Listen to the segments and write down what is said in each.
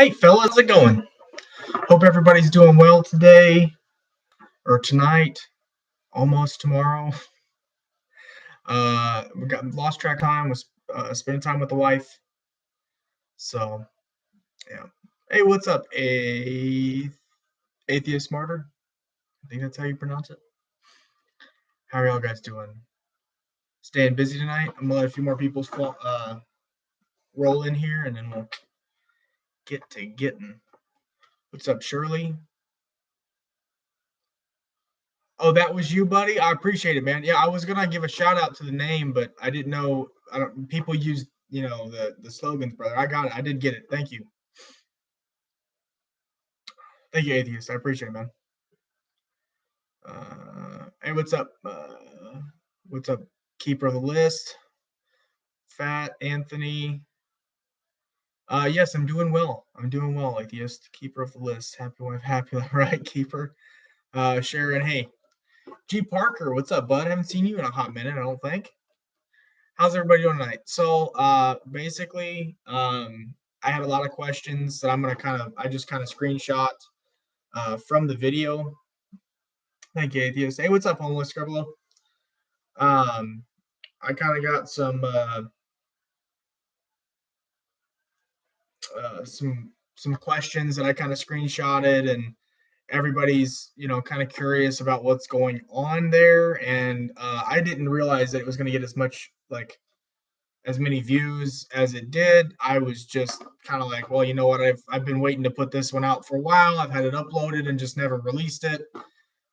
Hey, fellas, how's it going? Hope everybody's doing well today or tonight, almost tomorrow. We got lost track of time. Was spending time with the wife. So yeah. Hey, what's up, atheist smarter? I think that's how you pronounce it. How are y'all guys doing? Staying busy tonight? I'm gonna let a few more people roll in here, and then we'll get to getting. What's up, Shirley? Oh, that was you, buddy. I appreciate it, man. Yeah, I was gonna give a shout out to the name, but I didn't know. I don't. People use, the slogans, brother. I got it. I did get it. Thank you. Thank you, atheist. I appreciate it, man. Hey, what's up? What's up, keeper of the list? Fat Anthony. Yes, I'm doing well. I'm doing well, atheist. Keeper of the list. Happy wife, happy right, keeper. Sharon. Hey, G Parker. What's up, bud? I haven't seen you in a hot minute. I don't think. How's everybody doing tonight? So basically, I had a lot of questions that I just kind of screenshot from the video. Thank you, atheist. Hey, what's up, homeless Scribbler? I kind of got some questions that I kind of screenshotted, and everybody's kind of curious about what's going on there, and I didn't realize that it was going to get as much as many views as it did. I was just kind of like, well, you know what? I've been waiting to put this one out for a while. I've had it uploaded and just never released it.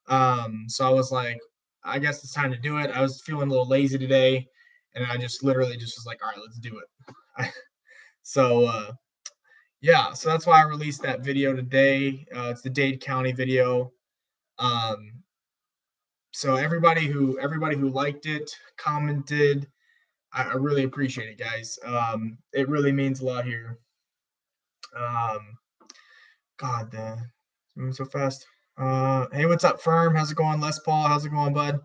So I was like, I guess it's time to do it. I was feeling a little lazy today, and I just literally just was like, all right, let's do it. So yeah, so that's why I released that video today. It's the Dade County video. Um, so everybody who liked it, commented, I really appreciate it, guys. It really means a lot here. Um, God, moving so fast. Hey, what's up, Firm? How's it going? Les Paul, how's it going, bud?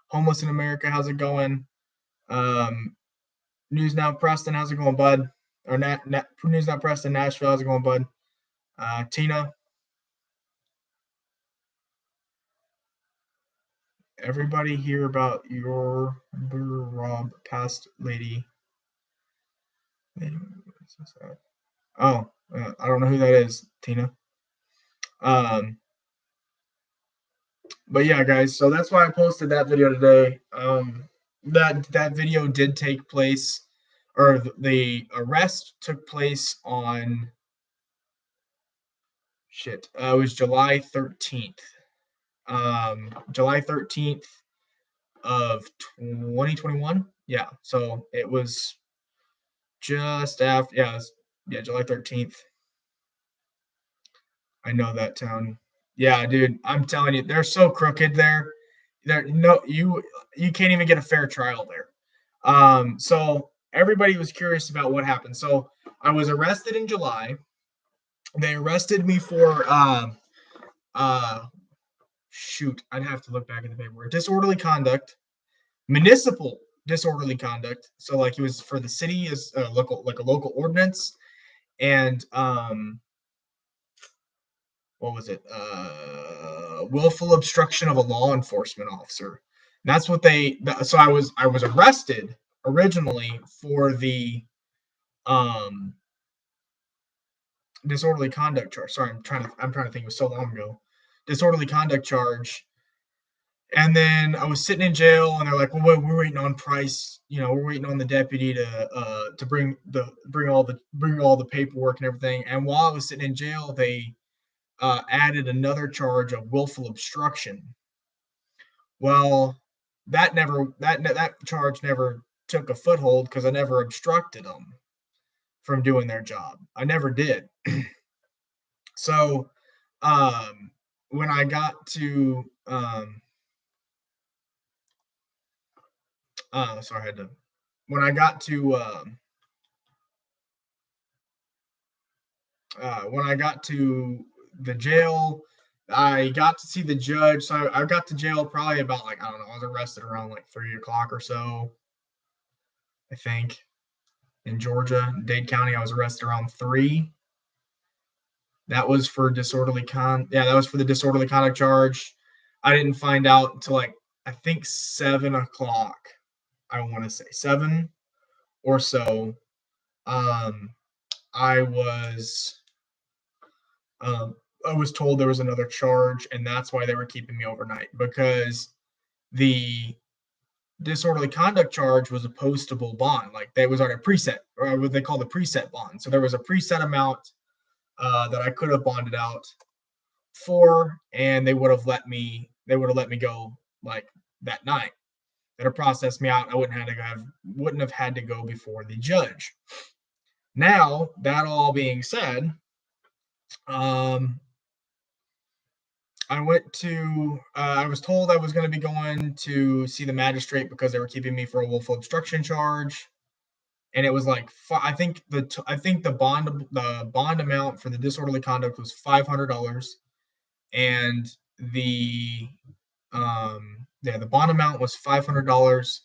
Homeless in America, how's it going? News Now Preston, how's it going, bud? Or News Now Preston, Nashville, how's it going, bud? Tina, everybody hear about your Rob past lady? Oh, I don't know who that is, Tina. But yeah, guys, so that's why I posted that video today. That video did take place, or the arrest took place on it was July 13th. July 13th of 2021. Yeah, so it was just after, yeah, July 13th. I know that town. Yeah, dude, I'm telling you, they're so crooked there. You can't even get a fair trial there. So everybody was curious about what happened. So I was arrested in July. They arrested me for shoot, I'd have to look back at the paperwork. Disorderly conduct, municipal disorderly conduct. So like it was for the city as a local ordinance, and what was it? Willful obstruction of a law enforcement officer. That's what they. So I was arrested originally for the um disorderly conduct charge. Sorry, I'm trying to think. It was so long ago. Disorderly conduct charge. And then I was sitting in jail, and they're like, "Well, we're waiting on Price. We're waiting on the deputy to bring all the paperwork and everything." And while I was sitting in jail, they added another charge of willful obstruction. Well, that charge never took a foothold because I never obstructed them from doing their job. I never did. So when I got to sorry, I had to when I got to when I got to the jail, I got to see the judge. So I got to jail probably about I don't know. I was arrested around 3 o'clock or so, I think. In Georgia, Dade County, I was arrested around 3. That was for that was for the disorderly conduct charge. I didn't find out until like I think 7 o'clock. I want to say 7 or so. Um, I was um, I was told there was another charge, and that's why they were keeping me overnight because the disorderly conduct charge was a postable bond. Like that was already a preset, or what they call the preset bond. So there was a preset amount that I could have bonded out for, and they would have let me. They would have let me go like that night. That have processed me out. I wouldn't have had to go before the judge. Now that all being said, um, I went to. I was told I was going to be going to see the magistrate because they were keeping me for a willful obstruction charge, and it was like I think the bond amount for the disorderly conduct was $500, and the bond amount was $500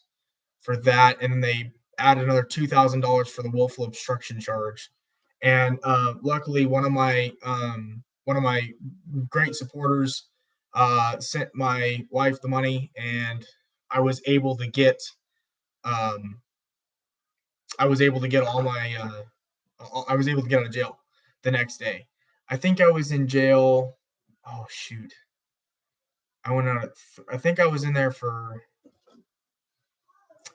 for that, and then they added another $2,000 for the willful obstruction charge. And luckily, one of my great supporters sent my wife the money, and I was able to get um, I was able to get all my I was able to get out of jail the next day. I think I was in jail. Oh shoot! I went out. I think I was in there for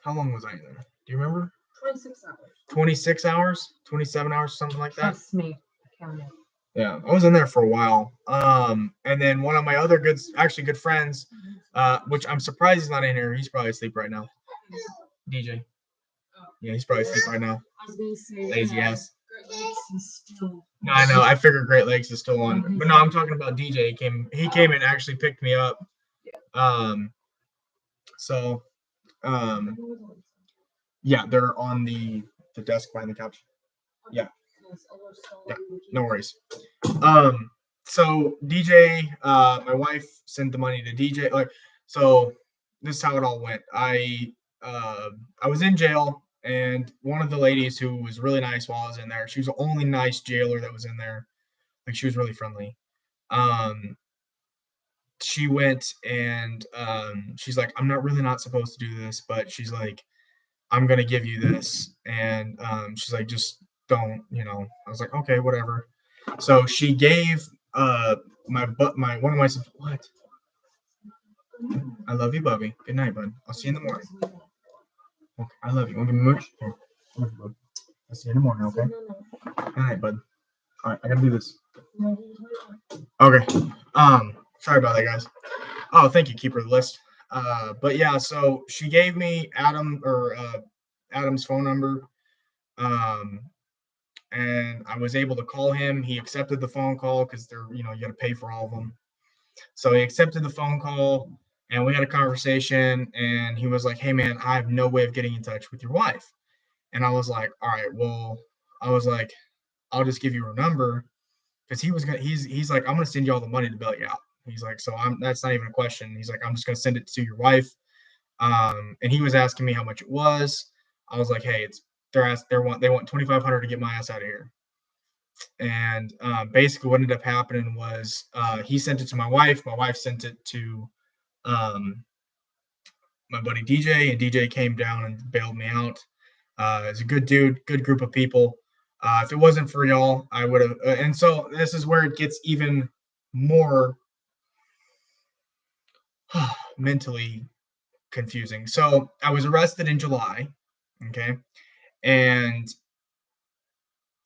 how long was I in there? Do you remember? 26 hours. 26 hours, 27 hours, something like that. Trust me, I counted. Yeah, I was in there for a while. And then one of my other good friends, which I'm surprised he's not in here. He's probably asleep right now. DJ. Yeah, he's probably asleep right now. I was gonna say Lazy ass. Great Lakes is still. No, I know. I figured Great Lakes is still on, but no, I'm talking about DJ. He came and actually picked me up. So, um, yeah, they're on the desk behind the couch. Yeah. Yeah, no worries. So DJ, my wife sent the money to DJ. So this is how it all went. I was in jail, and one of the ladies who was really nice while I was in there, she was the only nice jailer that was in there. Like she was really friendly. She went and she's like, I'm not supposed to do this, but she's like, I'm gonna give you this, and she's like, just don't, I was like, okay, whatever. So she gave my one of my what? I love you, Bubby. Good night, bud. I'll see you in the morning. Okay, I love you. Want to give me a mooch? Here. I'll see you in the morning. Okay. Good night, bud. All right, I gotta do this. Okay. Sorry about that, guys. Oh, thank you, keeper of the list. But yeah, so she gave me Adam's phone number. And I was able to call him. He accepted the phone call because you got to pay for all of them. So he accepted the phone call, and we had a conversation. And he was like, "Hey, man, I have no way of getting in touch with your wife." And I was like, "All right, well," I was like, "I'll just give you her number," because he's like, "I'm gonna send you all the money to bail you out." He's like, "So that's not even a question." He's like, "I'm just gonna send it to your wife." And he was asking me how much it was. I was like, "Hey, they want $2,500 to get my ass out of here." And basically what ended up happening was he sent it to my wife sent it to my buddy DJ, and DJ came down and bailed me out. He's a good dude, good group of people. If it wasn't for y'all, I would have and so this is where it gets even more mentally confusing. So I was arrested in July, okay, and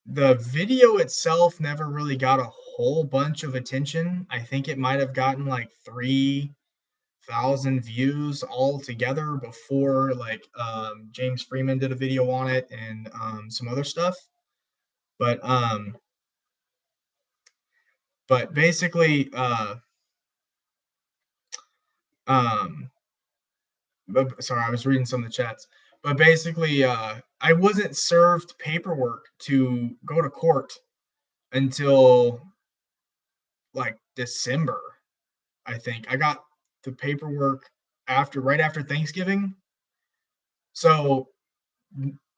the video itself never really got a whole bunch of attention. I think it might have gotten like 3,000 views all together before James Freeman did a video on it and some other stuff. But basically sorry, I was reading some of the chats. But basically I wasn't served paperwork to go to court until like December. I think I got the paperwork right after Thanksgiving. So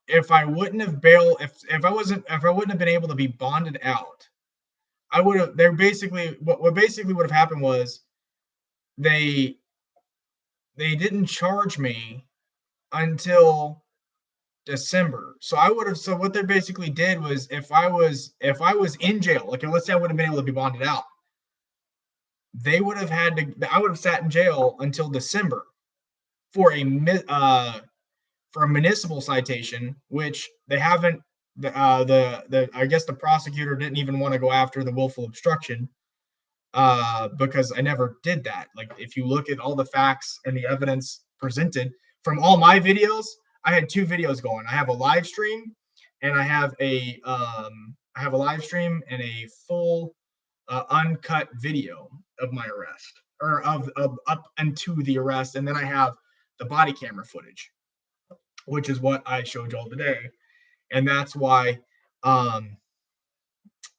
if I wouldn't have been able to be bonded out, I would have. They're basically what basically would have happened was they they didn't charge me until December. So I would have. So what they basically did was, if I was in jail, like let's say I would have been able to be bonded out, they would have had to. I would have sat in jail until December for a municipal citation, which they haven't. The I guess the prosecutor didn't even want to go after the willful obstruction, because I never did that. Like, if you look at all the facts and the evidence presented from all my videos, I had two videos going. I have a live stream, and I have a live stream and a full uncut video of my arrest, or of up into the arrest, and then I have the body camera footage, which is what I showed y'all today, and that's why, um,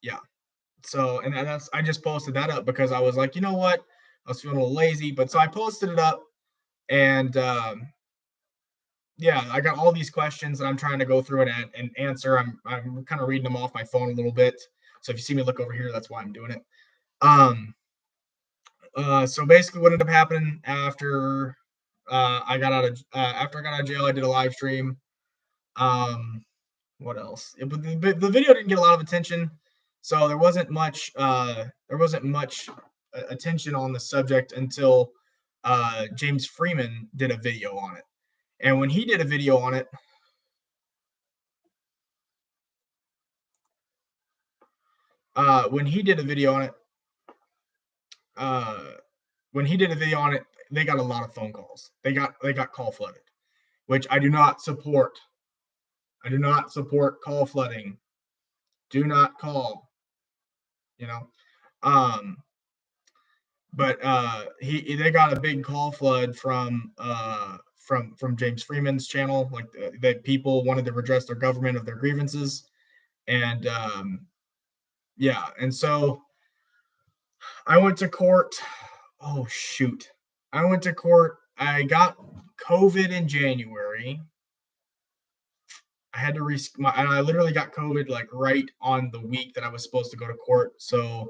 yeah. So, and that's I just posted that up because I was like, you know what, I was feeling a little lazy, but so I posted it up, and yeah, I got all these questions that I'm trying to go through and answer. I'm kind of reading them off my phone a little bit. So if you see me look over here, that's why I'm doing it. Um, so basically, what ended up happening after I got out of jail, I did a live stream. Um, what else? The video didn't get a lot of attention, so there wasn't much attention on the subject until James Freeman did a video on it. And when he did a video on it, uh, when he did a video on it, uh, when he did a video on it, they got a lot of phone calls. They got call flooded, which I do not support. I do not support call flooding. Do not call. You know. Um, but they got a big call flood from James Freeman's channel. Like, that people wanted to redress their government of their grievances, and yeah, and so I went to court. Oh shoot, I went to court. I got COVID in January. I had to and I literally got COVID like right on the week that I was supposed to go to court. So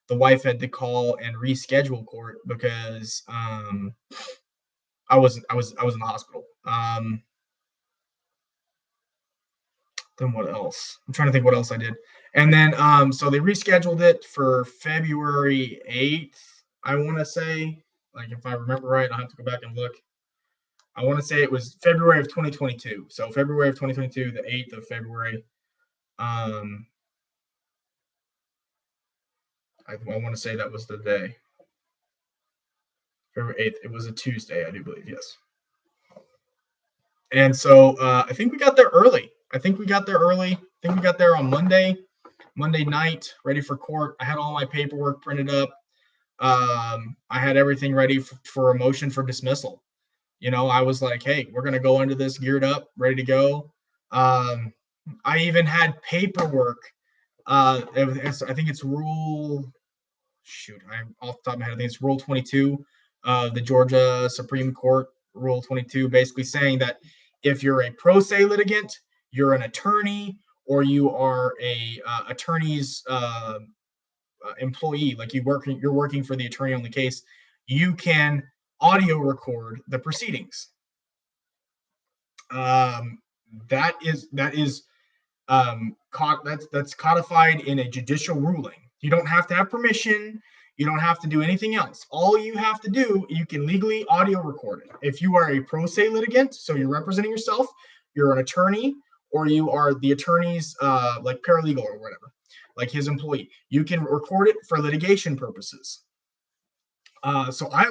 the wife had to call and reschedule court because I was in the hospital. Then what else? I'm trying to think what else I did. And then so they rescheduled it for February 8th, I want to say. Like, if I remember right, I'll have to go back and look. I want to say it was February of 2022. So February of 2022, the 8th of February. Um I want to say that was the day. February 8th. It was a Tuesday, I do believe, yes. And so I think we got there early. I think we got there on Monday night, ready for court. I had all my paperwork printed up. I had everything ready for a motion for dismissal. I was like, hey, we're going to go into this geared up, ready to go. I even had paperwork. I think it's I'm off the top of my head. I think it's Rule 22 of the Georgia Supreme Court, Rule 22, basically saying that if you're a pro se litigant, you're an attorney, or you are a attorney's employee, like you're working for the attorney on the case, you can audio record the proceedings. Um, that's codified in a judicial ruling. You don't have to have permission. You don't have to do anything else. All you have to do, you can legally audio record it. If you are a pro se litigant, so you're representing yourself, you're an attorney, or you are the attorney's like paralegal or whatever, like his employee, you can record it for litigation purposes. So I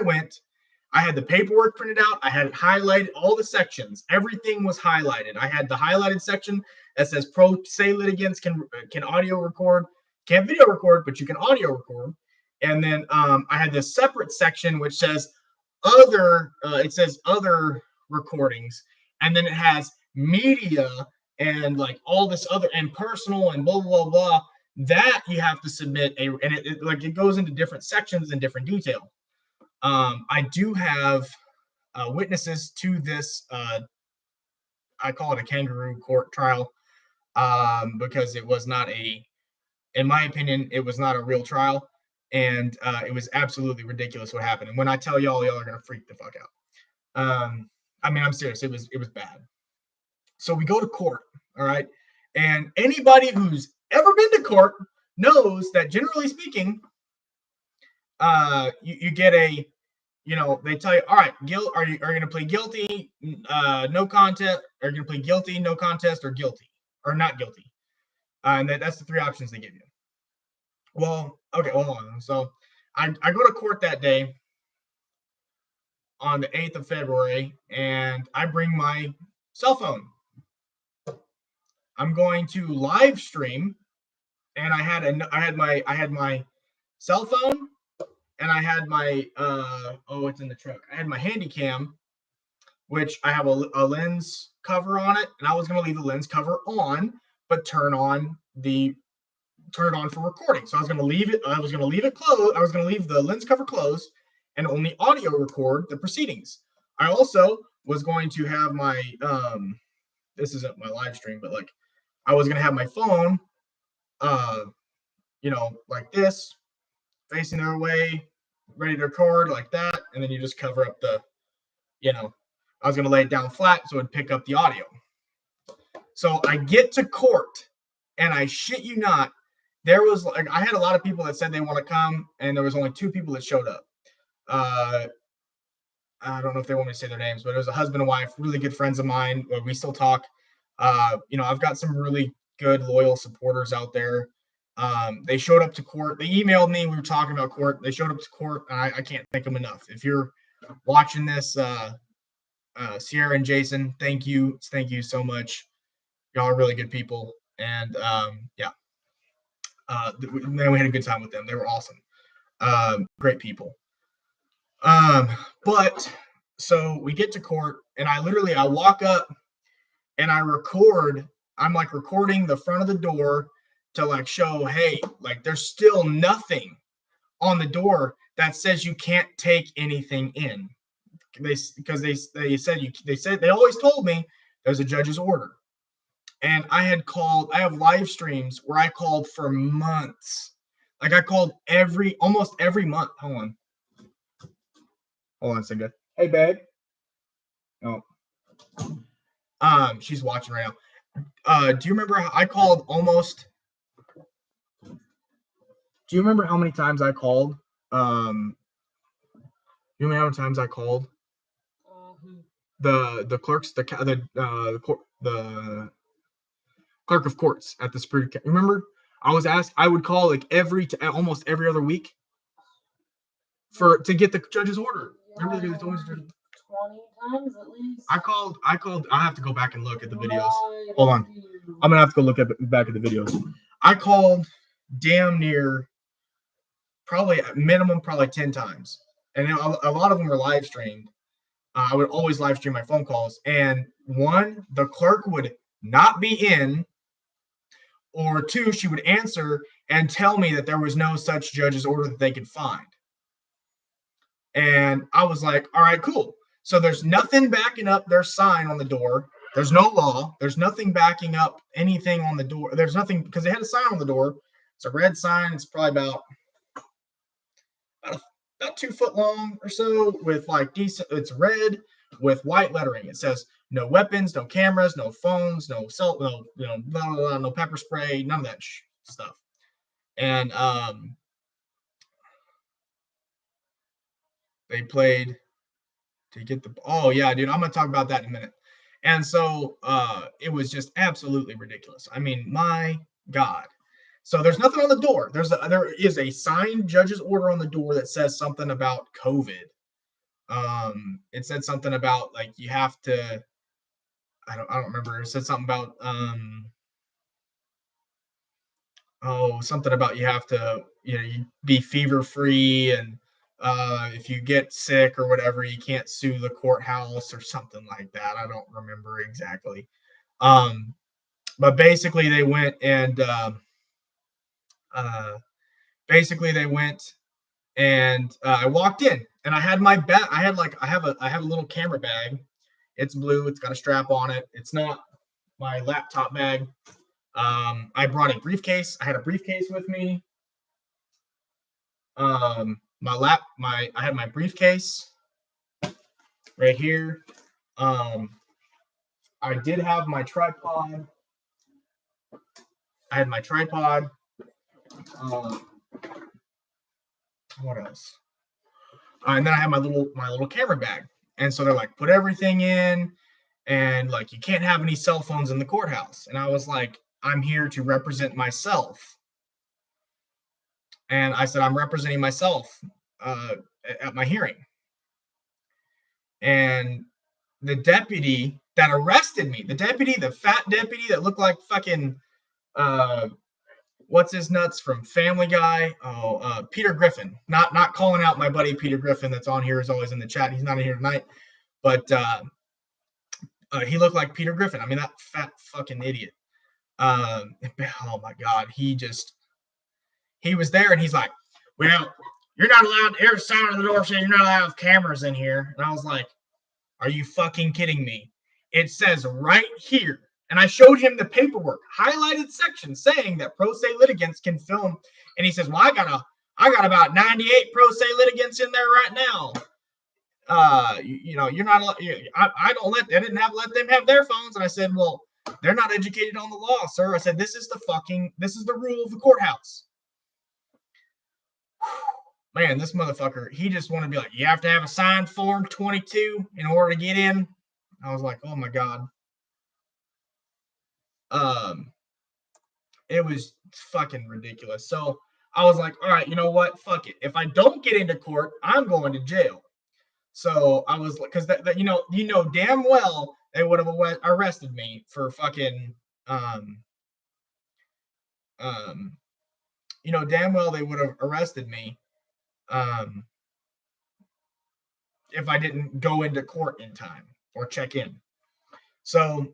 had the paperwork printed out. I had highlighted all the sections. Everything was highlighted. I had the highlighted section that says pro se litigants can audio record, can't video record, but you can audio record. And then I had this separate section which says other. It says other recordings, and then it has media and like all this other and personal and blah blah blah. That you have to submit and it goes into different sections and different detail. I do have witnesses to this. I call it a kangaroo court trial because it was not a in my opinion, it was not a real trial, and it was absolutely ridiculous what happened. And when I tell y'all are gonna freak the fuck out. I mean, I'm serious. It was bad. So we go to court, all right, and anybody who's ever been to court knows that generally speaking, you get a, they tell you, all right, are you going to plead guilty, no contest, are you going to plead guilty, no contest, or guilty, or not guilty, and that's the three options they give you. Well, okay, hold on. So I go to court that day on the 8th of February, and I bring my cell phone. I'm going to live stream, and I had my cell phone, and I had my it's in the truck. I had my handy cam, which I have a lens cover on it, and I was going to leave the lens cover on, but turn it on for recording. So I was going to leave it. I was going to leave it closed. I was going to leave the lens cover closed and only audio record the proceedings. I also was going to have my this isn't my live stream, but like I was going to have my phone, like this, facing their way, ready to record like that, and then you just cover up the, I was going to lay it down flat so it'd pick up the audio. So I get to court, and I shit you not, there was like I had a lot of people that said they want to come, and there was only 2 people that showed up. I don't know if they want me to say their names, but it was a husband and wife, really good friends of mine. We still talk. I've got some really good, loyal supporters out there. They showed up to court. They emailed me. We were talking about court. They showed up to court, and I can't thank them enough. If you're watching this, Sierra and Jason, thank you so much. Y'all are really good people, and man, we had a good time with them. They were awesome, great people. But so we get to court, and I walk up, and I record. I'm like recording the front of the door to like show, hey, like there's still nothing on the door that says you can't take anything in. They always told me there's a judge's order. And I have live streams where I called for months. Like I called almost every month. Hold on a second. Hey, babe. Oh. She's watching right now. Do you remember how I called almost? Do you remember how many times I called? You remember how many times I called? The clerks, the clerk of courts at the Superior Court. Remember, I would call like almost every other week to get the judge's order. Remember, they told me 20 times at least. I called. I have to go back and look at the videos. Hold on, I'm gonna have to go look back at the videos. I called damn near probably minimum 10 times, and a lot of them were live streamed. I would always live stream my phone calls, and 1, the clerk would not be in, or 2, she would answer and tell me that there was no such judge's order that they could find. And I was like, all right, cool. So there's nothing backing up their sign on the door. There's no law. There's nothing backing up anything on the door. There's nothing, because they had a sign on the door. It's a red sign. It's probably about 2 foot long or so, with like decent. It's red with white lettering. It says no weapons, no cameras, no phones, no no pepper spray, none of that stuff. And they played to get the. Oh yeah, dude, I'm gonna talk about that in a minute. And so it was just absolutely ridiculous. I mean, my God. So there's nothing on the door. There is a signed judge's order on the door that says something about COVID. It said something about like you have to. I don't remember. It said something about something about you have to you be fever free, and if you get sick or whatever, you can't sue the courthouse or something like that. I don't remember exactly. But basically they went and I walked in, and I had my bag. I have a little camera bag. It's blue. It's got a strap on it. It's not my laptop bag. I brought a briefcase. I had a briefcase with me. I had my briefcase right here. I did have my tripod. I had my tripod. What else? And then I had my little camera bag. And so they're like, put everything in, and like, you can't have any cell phones in the courthouse. And I was like, I'm here to represent myself. And I said, I'm representing myself at my hearing. And the deputy that arrested me, the fat deputy that looked like fucking what's his nuts from Family Guy? Oh, Peter Griffin. Not calling out my buddy Peter Griffin that's on here, is always in the chat. He's not in here tonight, but he looked like Peter Griffin. I mean, that fat fucking idiot. Oh my God, he was there, and he's like, well, you're not allowed. Here's a sign on the door saying you're not allowed to have cameras in here. And I was like, are you fucking kidding me? It says right here. And I showed him the paperwork, highlighted section saying that pro se litigants can film. And he says, well, I got about 98 pro se litigants in there right now. You're not. I didn't let them have their phones. And I said, well, they're not educated on the law, sir. I said, this is the rule of the courthouse. Man, this motherfucker, he just wanted to be like, you have to have a signed form 22 in order to get in. I was like, oh my God. It was fucking ridiculous. So I was like, all right, you know what? Fuck it. If I don't get into court, I'm going to jail. So I was like, because that you know damn well they would have arrested me for fucking damn well they would have arrested me if I didn't go into court in time or check in. So,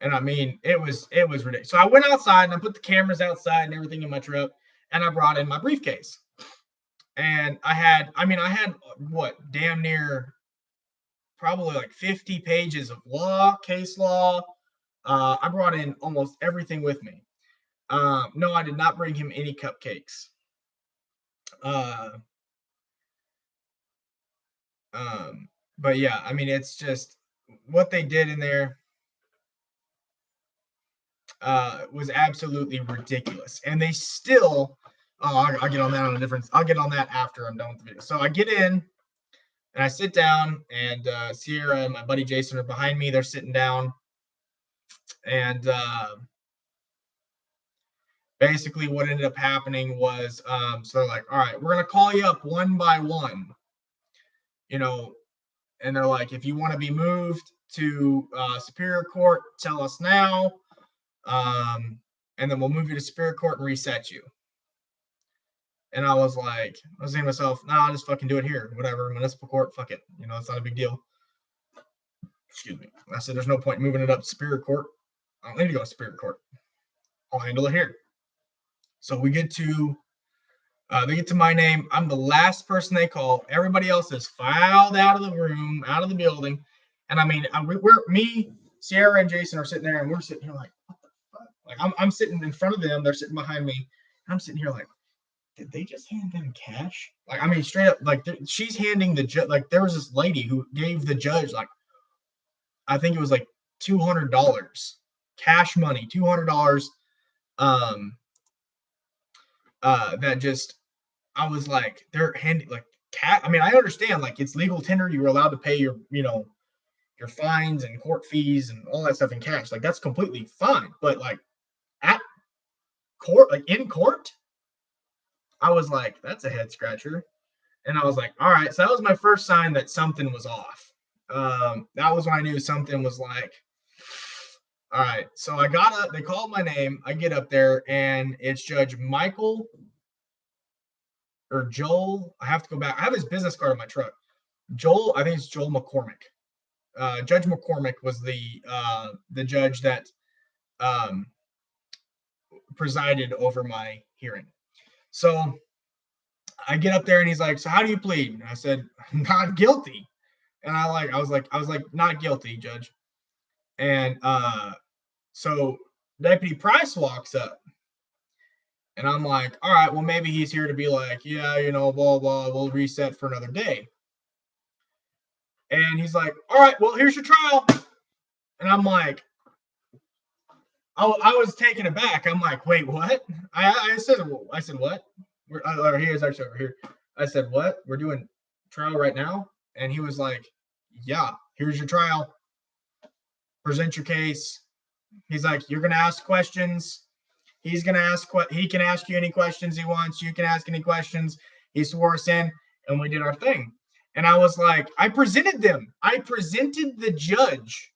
and I mean, it was ridiculous. So I went outside and I put the cameras outside and everything in my truck, and I brought in my briefcase. And I had what, damn near probably like 50 pages of case law. I brought in almost everything with me. No, I did not bring him any cupcakes. But yeah, I mean, it's just what they did in there was absolutely ridiculous. And they still, I'll get on that I'll get on that after I'm done with the video. So I get in and I sit down, and Sierra and my buddy Jason are behind me. They're sitting down, and basically what ended up happening was, so they're like, all right, we're going to call you up one by one, and they're like, if you want to be moved to Superior Court, tell us now, and then we'll move you to Superior Court and reset you. And I was saying to myself, nah, I'll just fucking do it here. Whatever, municipal court, fuck it. It's not a big deal. Excuse me. I said, there's no point moving it up to Superior Court. I don't need to go to Superior Court. I'll handle it here. So we get to, they get to my name. I'm the last person they call. Everybody else is filed out of the room, out of the building. And I mean, me, Sierra, and Jason are sitting there, and we're sitting here like, what the fuck? Like, I'm sitting in front of them. They're sitting behind me. I'm sitting here like, did they just hand them cash? Like, I mean, straight up, like, she's handing the judge, like, there was this lady who gave the judge, like, I think it was like $200 cash money, $200. That just, I was like, they're handing, like, I mean, I understand, like, it's legal tender. You're allowed to pay your fines and court fees and all that stuff in cash. Like, that's completely fine. But, like, at court, like, in court, I was like, that's a head scratcher. And I was like, all right. So that was my first sign that something was off. That was when I knew something was like, all right. So I got up, they called my name. I get up there, and it's Judge Michael or Joel. I have to go back. I have his business card in my truck. Joel, I think it's Joel McCormick. Judge McCormick was the judge that presided over my hearing. So I get up there, and he's like, so how do you plead? And I said, not guilty. And I was like, not guilty, Judge. And so Deputy Price walks up, and I'm like, all right, well, maybe he's here to be like, yeah, blah, blah, we'll reset for another day. And he's like, all right, well, here's your trial. And I'm like, I was taken aback. I'm like, wait, what? I said what? He is actually over here. I said, what? We're doing trial right now? And he was like, yeah, here's your trial. Present your case. He's like, you're gonna ask questions. He can ask you any questions he wants. You can ask any questions. He swore us in, and we did our thing. And I was like, I presented the judge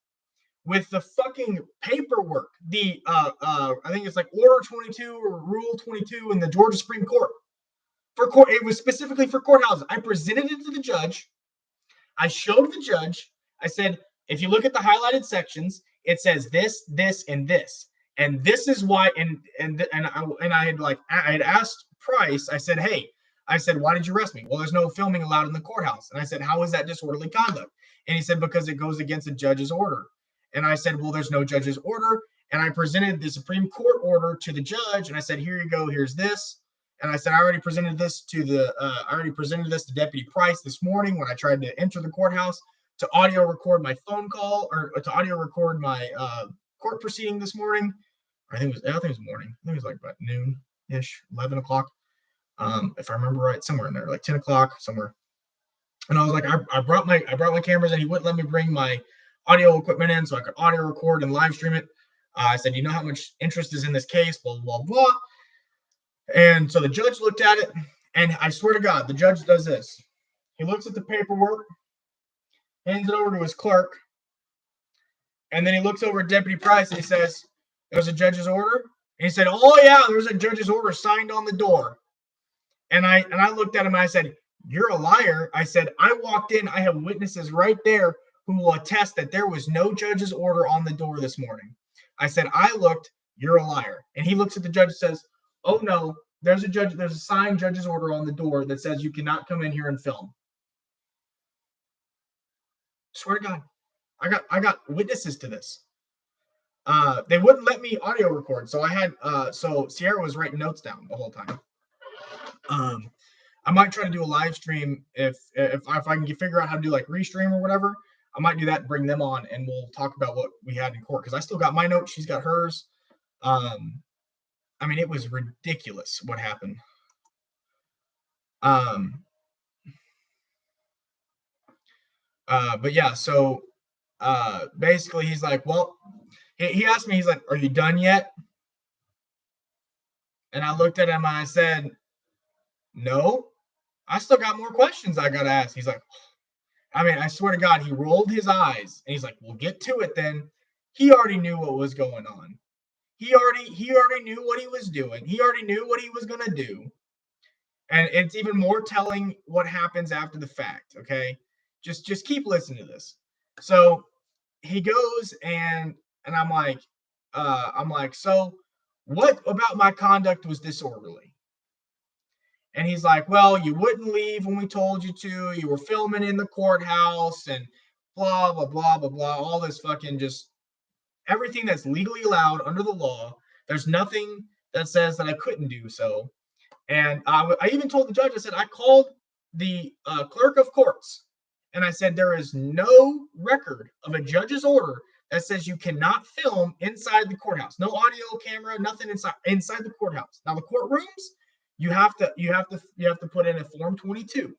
with the fucking paperwork. I think it's like Order 22 or Rule 22 in the Georgia Supreme Court. It was specifically for courthouses. I presented it to the judge. I showed the judge. I said, if you look at the highlighted sections, it says this, this, and this. And this is why, I had asked Price, I said, hey, why did you arrest me? Well, there's no filming allowed in the courthouse. And I said, how is that disorderly conduct? And he said, because it goes against the judge's order. And I said, well, there's no judge's order. And I presented the Supreme Court order to the judge. And I said, here you go, here's this. And I said, I already presented this to Deputy Price this morning when I tried to enter the courthouse to audio record my phone call or to audio record my court proceeding this morning. I think it was morning. I think it was like about noon-ish, 11 o'clock. If I remember right, somewhere in there, like 10 o'clock, somewhere. And I was like, I brought my cameras and he wouldn't let me bring my audio equipment in so I could audio record and live stream it. I said, you know how much interest is in this case, blah, blah, blah. And so the judge looked at it, and I swear to God, the judge does this. He looks at the paperwork, hands it over to his clerk, and then he looks over at Deputy Price and he says, there's a judge's order? And he said, oh, yeah, there's a judge's order signed on the door. And I looked at him and I said, you're a liar. I said, I walked in. I have witnesses right there who will attest that there was no judge's order on the door this morning. I said, I looked. You're a liar. And he looks at the judge and says, oh, no, there's a signed judge's order on the door that says you cannot come in here and film. Swear to God, I got witnesses to this. They wouldn't let me audio record, so I had so Sierra was writing notes down the whole time. I might try to do a live stream if I can figure out how to do like restream or whatever. I might do that and bring them on, and we'll talk about what we had in court because I still got my notes. She's got hers. I mean, it was ridiculous what happened. But yeah, so basically he's like, well, he asked me, he's like, are you done yet? And I looked at him and I said, no, I still got more questions I got to ask. He's like, I mean, I swear to God, he rolled his eyes and he's like, we'll get to it then. He already knew what was going on. He already knew what he was doing. He already knew what he was going to do. And it's even more telling what happens after the fact, okay? Just keep listening to this. So he goes and I'm like, so what about my conduct was disorderly? And he's like, well, you wouldn't leave when we told you to. You were filming in the courthouse and blah, blah, blah, blah, blah. All this fucking just everything that's legally allowed under the law. There's nothing that says that I couldn't do so. And I even told the judge, I said, I called the clerk of courts. And I said, there is no record of a judge's order that says you cannot film inside the courthouse. No audio camera, nothing inside the courthouse. Now the courtrooms, you have to put in a form 22.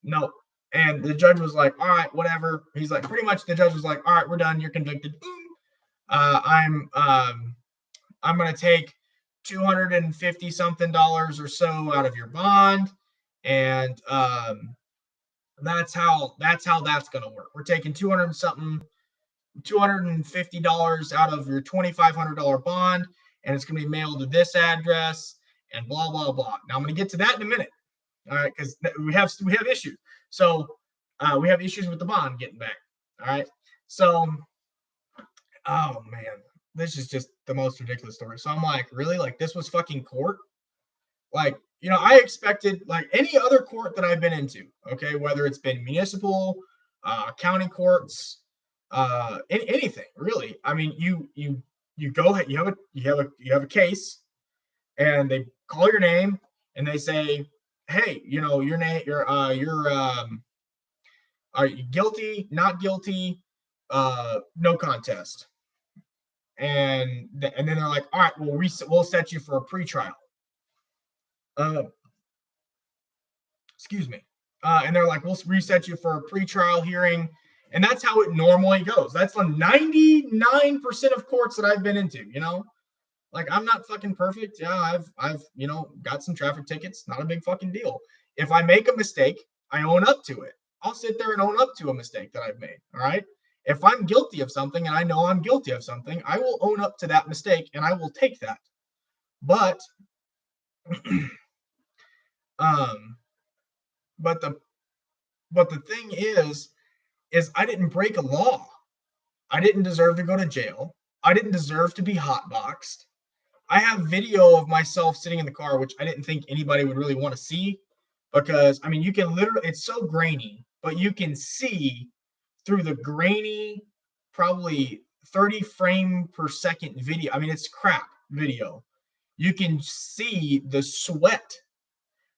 No. And the judge was like, all right, whatever. He's like, pretty much the judge was like, all right, we're done. You're convicted. Boom. I'm going to take $250 something or so out of your bond. And that's how that's going to work. We're taking $250 out of your $2,500 bond, and it's going to be mailed to this address and blah, blah, blah. Now I'm going to get to that in a minute. All right. Cause we have issues. So we have issues with the bond getting back. All right. So, oh man, this is just the most ridiculous story. So I'm like, really? Like this was fucking court? Like, I expected like any other court that I've been into, okay, whether it's been municipal, county courts, anything really. I mean, you go ahead, you have a case, and they call your name, and they say, hey, your name, you're are you guilty, not guilty, no contest. And then they're like, all right, well, we'll set you for a pretrial. Uh, excuse me. And they're like, we'll reset you for a pretrial hearing. And that's how it normally goes. That's the 99% of courts that I've been into, Like, I'm not fucking perfect. Yeah, I've got some traffic tickets. Not a big fucking deal. If I make a mistake, I own up to it. I'll sit there and own up to a mistake that I've made. All right. If I'm guilty of something and I know I'm guilty of something, I will own up to that mistake and I will take that. But um but the thing is I didn't break a law. I didn't deserve to go to jail. I didn't deserve to be hotboxed. I have video of myself sitting in the car, which I didn't think anybody would really want to see because, I mean, you can literally, it's so grainy, but you can see through the grainy, probably 30 frame per second video. I mean, it's crap video. You can see the sweat.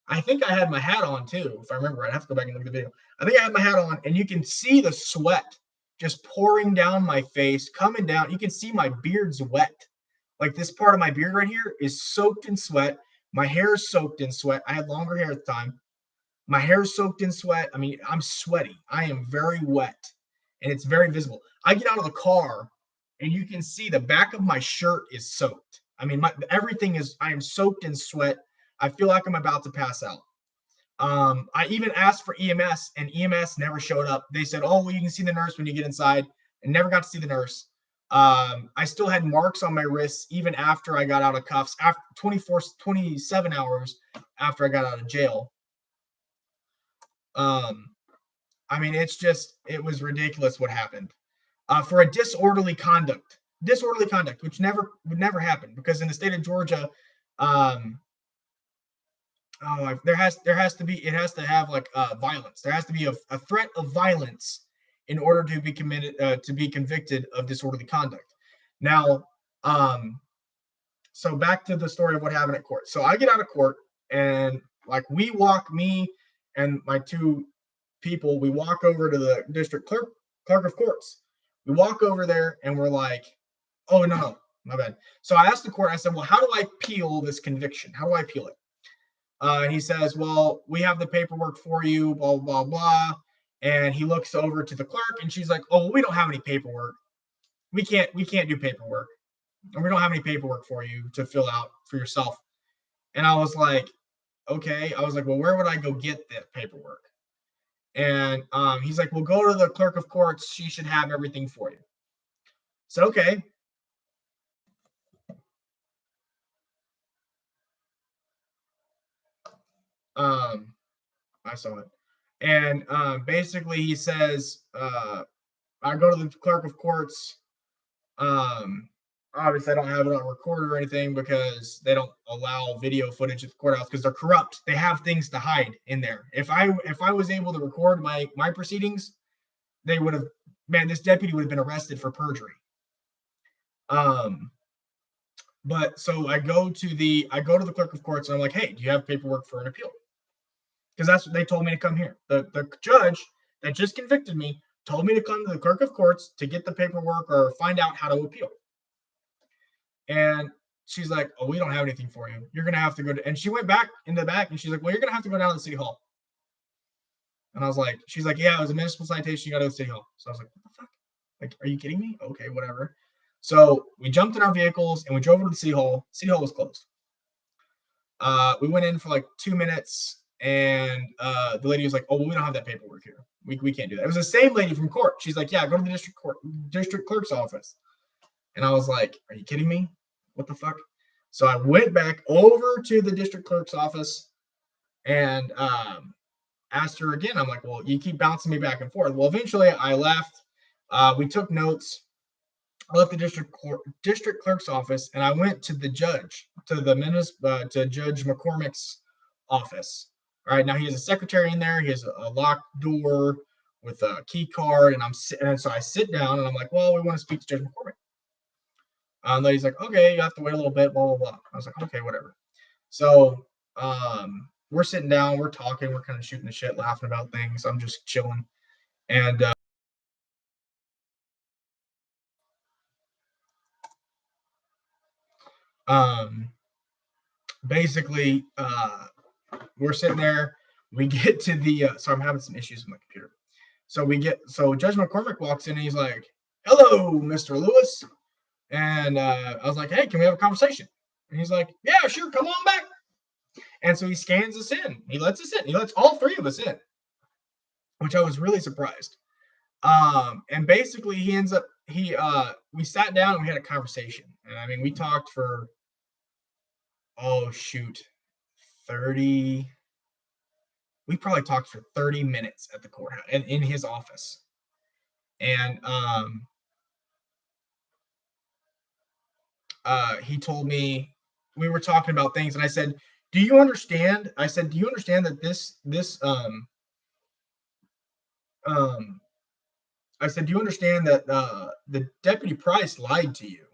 I think I had my hat on too, if I remember. I'd have to go back and look at the video. I think I had my hat on, and you can see the sweat just pouring down my face, coming down. You can see my beard's wet. Like this part of my beard right here is soaked in sweat. My hair is soaked in sweat. I had longer hair at the time. My hair is soaked in sweat. I mean, I'm sweaty. I am very wet, and it's very visible. I get out of the car, and you can see the back of my shirt is soaked. I mean, everything is. I am soaked in sweat. I feel like I'm about to pass out. I even asked for EMS, and EMS never showed up. They said, "Oh, well, you can see the nurse when you get inside," and never got to see the nurse. I still had marks on my wrists even after I got out of cuffs, after 27 hours after I got out of jail. I mean, it was ridiculous what happened. For a disorderly conduct, which would never happen because in the state of Georgia, um, there has to be, it has to have like violence. There has to be a threat of violence in order to be to be convicted of disorderly conduct. Now, so back to the story of what happened at court. So I get out of court, and like me and my two people, we walk over to the district clerk of courts. We walk over there and we're like, oh no, my bad. So I asked the court, I said, well, how do I appeal this conviction? How do I appeal it? He says, well, we have the paperwork for you, blah, blah, blah. And he looks over to the clerk and she's like, oh, we don't have any paperwork. We can't do paperwork. And we don't have any paperwork for you to fill out for yourself. And I was like, okay. I was like, well, where would I go get that paperwork? And he's like, well, go to the clerk of courts. She should have everything for you. So, okay. I saw it. And basically he says, I go to the clerk of courts. Obviously I don't have it on recorder or anything because they don't allow video footage at the courthouse because they're corrupt. They have things to hide in there. If I was able to record my proceedings, they would have, man, this deputy would have been arrested for perjury. But so I go to the clerk of courts and I'm like, hey, do you have paperwork for an appeal? Because that's what they told me to come here. The judge that just convicted me told me to come to the clerk of courts to get the paperwork or find out how to appeal. And she's like, oh, we don't have anything for you. You're going to have to go to, and she went back in the back and she's like, well, you're going to have to go down to the city hall. And I was like, she's like, yeah, it was a municipal citation. You got to go to the city hall. So I was like, what the fuck? Like, are you kidding me? Okay, whatever. So we jumped in our vehicles and we drove over to the city hall. City hall was closed. We went in for like 2 minutes and the lady was like, oh, well, we don't have that paperwork here. We can't do that. It was the same lady from court. She's like, yeah, go to the district clerk's office. And I was like, are you kidding me? What the fuck? So I went back over to the district clerk's office and asked her again. I'm like, well, you keep bouncing me back and forth. Well, eventually I left. We took notes. I left the district clerk's office and I went to the judge, to Judge McCormick's office. All right, now he has a secretary in there. He has a locked door with a key card, and so I sit down and I'm like, well, we want to speak to Judge McCormick. And lady's like, okay, you have to wait a little bit, blah blah blah. I was like, okay, whatever. So we're sitting down, we're talking, we're kind of shooting the shit, laughing about things. I'm just chilling, and basically, we're sitting there. We get to the so I'm having some issues with my computer. So Judge McCormick walks in and he's like, "Hello, Mr. Lewis," and I was like, "Hey, can we have a conversation?" And he's like, "Yeah, sure, come on back." And so he scans us in. He lets us in. He lets all three of us in, which I was really surprised. And basically, he ends up we sat down and we had a conversation, and I mean, we talked for, oh shoot, 30. We probably talked for 30 minutes at the courthouse and in his office. And he told me, we were talking about things, and I said, "Do you understand?" I said, "Do you understand that um I said, "Do you understand that the Deputy Price lied to you?"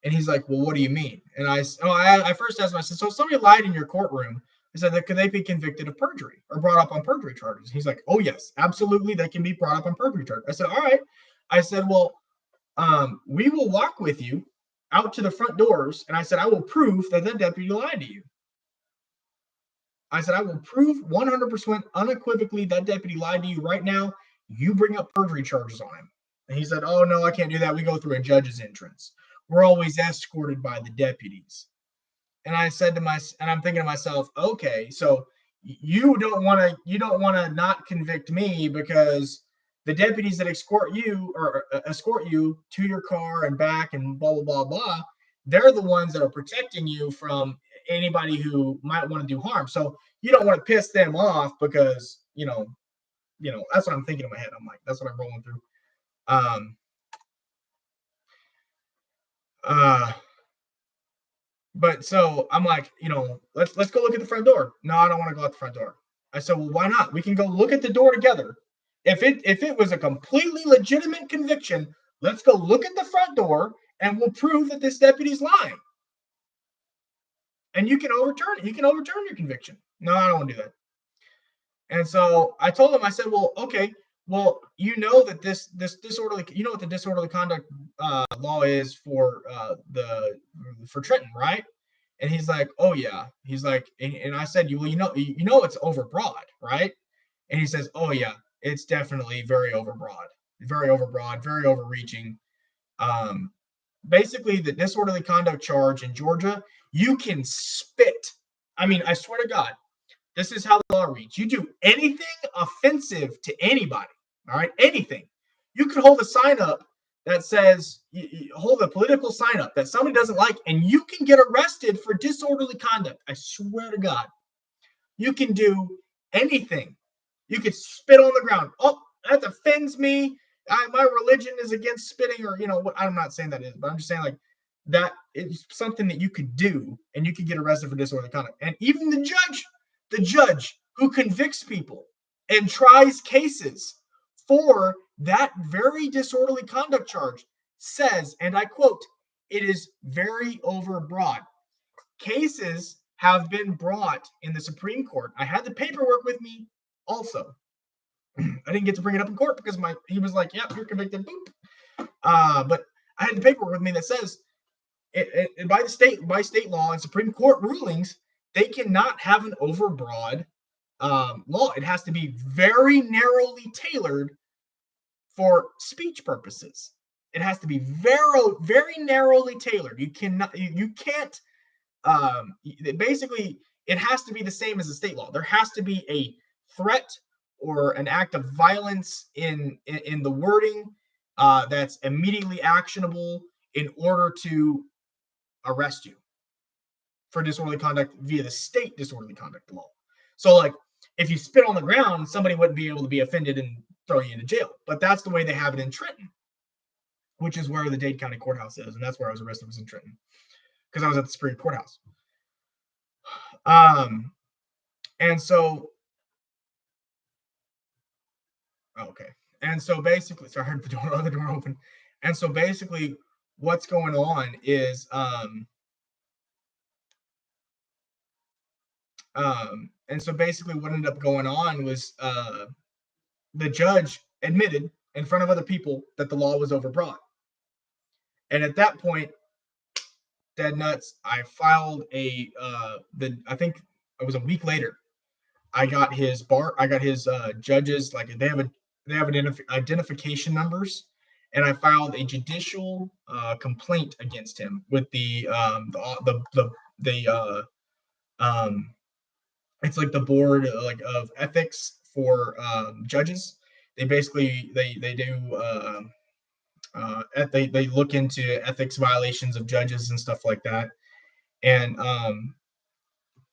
And he's like, "Well, what do you mean?" And I first asked him, I said, "So if somebody lied in your courtroom," I said, "that could they be convicted of perjury or brought up on perjury charges?" He's like, "Oh yes, absolutely, they can be brought up on perjury charges." I said, "All right." I said, "Well, we will walk with you out to the front doors," and I said, "I will prove that the deputy lied to you." I said, "I will prove 100% unequivocally that deputy lied to you right now. You bring up perjury charges on him." And he said, "Oh, no, I can't do that. We go through a judge's entrance. We're always escorted by the deputies." And I'm thinking to myself, okay, so you don't want to not convict me because the deputies that escort you to your car and back and blah blah blah blah, they're the ones that are protecting you from anybody who might want to do harm. So you don't want to piss them off because that's what I'm thinking in my head. I'm like, that's what I'm rolling through. Um, uh, But so I'm like, let's go look at the front door. No, I don't want to go out the front door. I said, well, why not? We can go look at the door together. If it was a completely legitimate conviction, let's go look at the front door and we'll prove that this deputy's lying. And you can overturn it. You can overturn your conviction. No, I don't want to do that. And so I told him, I said, well, okay, well, that this disorderly, what the disorderly conduct law is for Trenton, right? And he's like, oh yeah. He's like, and I said, well, it's overbroad, right? And he says, oh yeah, it's definitely very overbroad, very overreaching. Um, Basically, the disorderly conduct charge in Georgia, you can spit. I mean, I swear to God, this is how the law reads. You do anything offensive to anybody, all right? Anything. You could hold a sign up that says, you hold a political sign up that somebody doesn't like, and you can get arrested for disorderly conduct. I swear to God. You can do anything. You could spit on the ground. Oh, that offends me. My religion is against spitting, or what. I'm not saying that is, but I'm just saying, like, that is something that you could do, and you could get arrested for disorderly conduct. And even the judge who convicts people and tries cases for that very disorderly conduct charge says, and I quote, "It is very overbroad." Cases have been brought in the Supreme Court. I had the paperwork with me also. I didn't get to bring it up in court because he was like, "Yep, you're convicted." Boop. But I had the paperwork with me that says by state law and Supreme Court rulings, they cannot have an overbroad law. It has to be very narrowly tailored for speech purposes. It has to be very narrowly tailored. You can't basically, it has to be the same as the state law. There has to be a threat or an act of violence in the wording that's immediately actionable in order to arrest you for disorderly conduct via the state disorderly conduct law. So, like, if you spit on the ground, somebody wouldn't be able to be offended and throw you into jail. But that's the way they have it in Trenton, which is where the Dade County Courthouse is, and that's where I was arrested, was in Trenton, because I was at the Superior Courthouse. Um, and so Okay. And so basically, so I heard the door open. And so basically, what's going on is and so basically what ended up going on was the judge admitted in front of other people that the law was overbroad. And at that point, dead nuts, I filed I think it was a week later. I got his judges, like they have identification numbers, and I filed a judicial complaint against him with the it's like the board like of ethics for judges. They basically they do they look into ethics violations of judges and stuff like that. And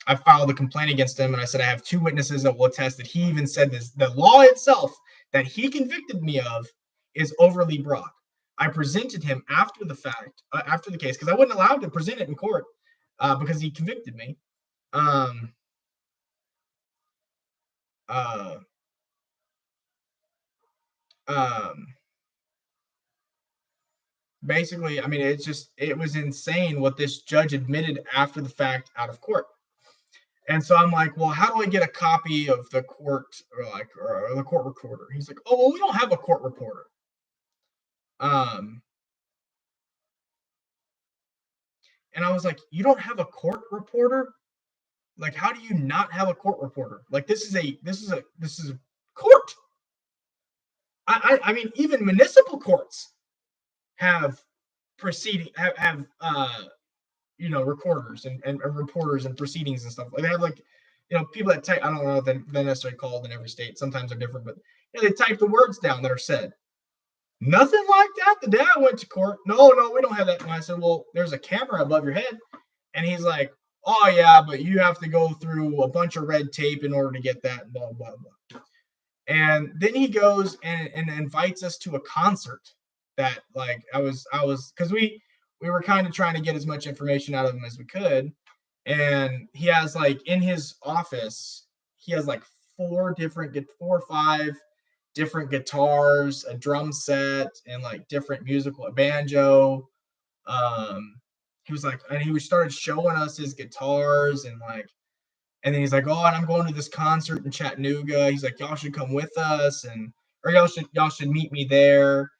I filed a complaint against him, and I said I have two witnesses that will attest that he even said this. The law itself that he convicted me of is overly broad. I presented him after the fact, after the case, because I wasn't allowed to present it in court because he convicted me. Um, uh, um, Basically, I mean, it was insane what this judge admitted after the fact out of court. And so I'm like, well, how do I get a copy of the court or the court recorder? He's like, oh, well, we don't have a court reporter. Um, and I was like, you don't have a court reporter? Like, how do you not have a court reporter? Like, this is a court. I mean, even municipal courts have have recorders and reporters and proceedings and stuff. Like they have like people that type. I don't know if they're necessarily called in every state. Sometimes they're different, but they type the words down that are said. Nothing like that. The day I went to court, no, we don't have that. And I said, well, there's a camera above your head, and he's like, oh yeah, but you have to go through a bunch of red tape in order to get that. Blah blah blah. And then he goes and invites us to a concert that like I was because we were kind of trying to get as much information out of him as we could. And he has like in his office, he has like four or five different guitars, a drum set, and like different a banjo. Um, he was like, and he started showing us his guitars and like, and then he's like, oh, and I'm going to this concert in Chattanooga. He's like, y'all should come with us, and or y'all should meet me there.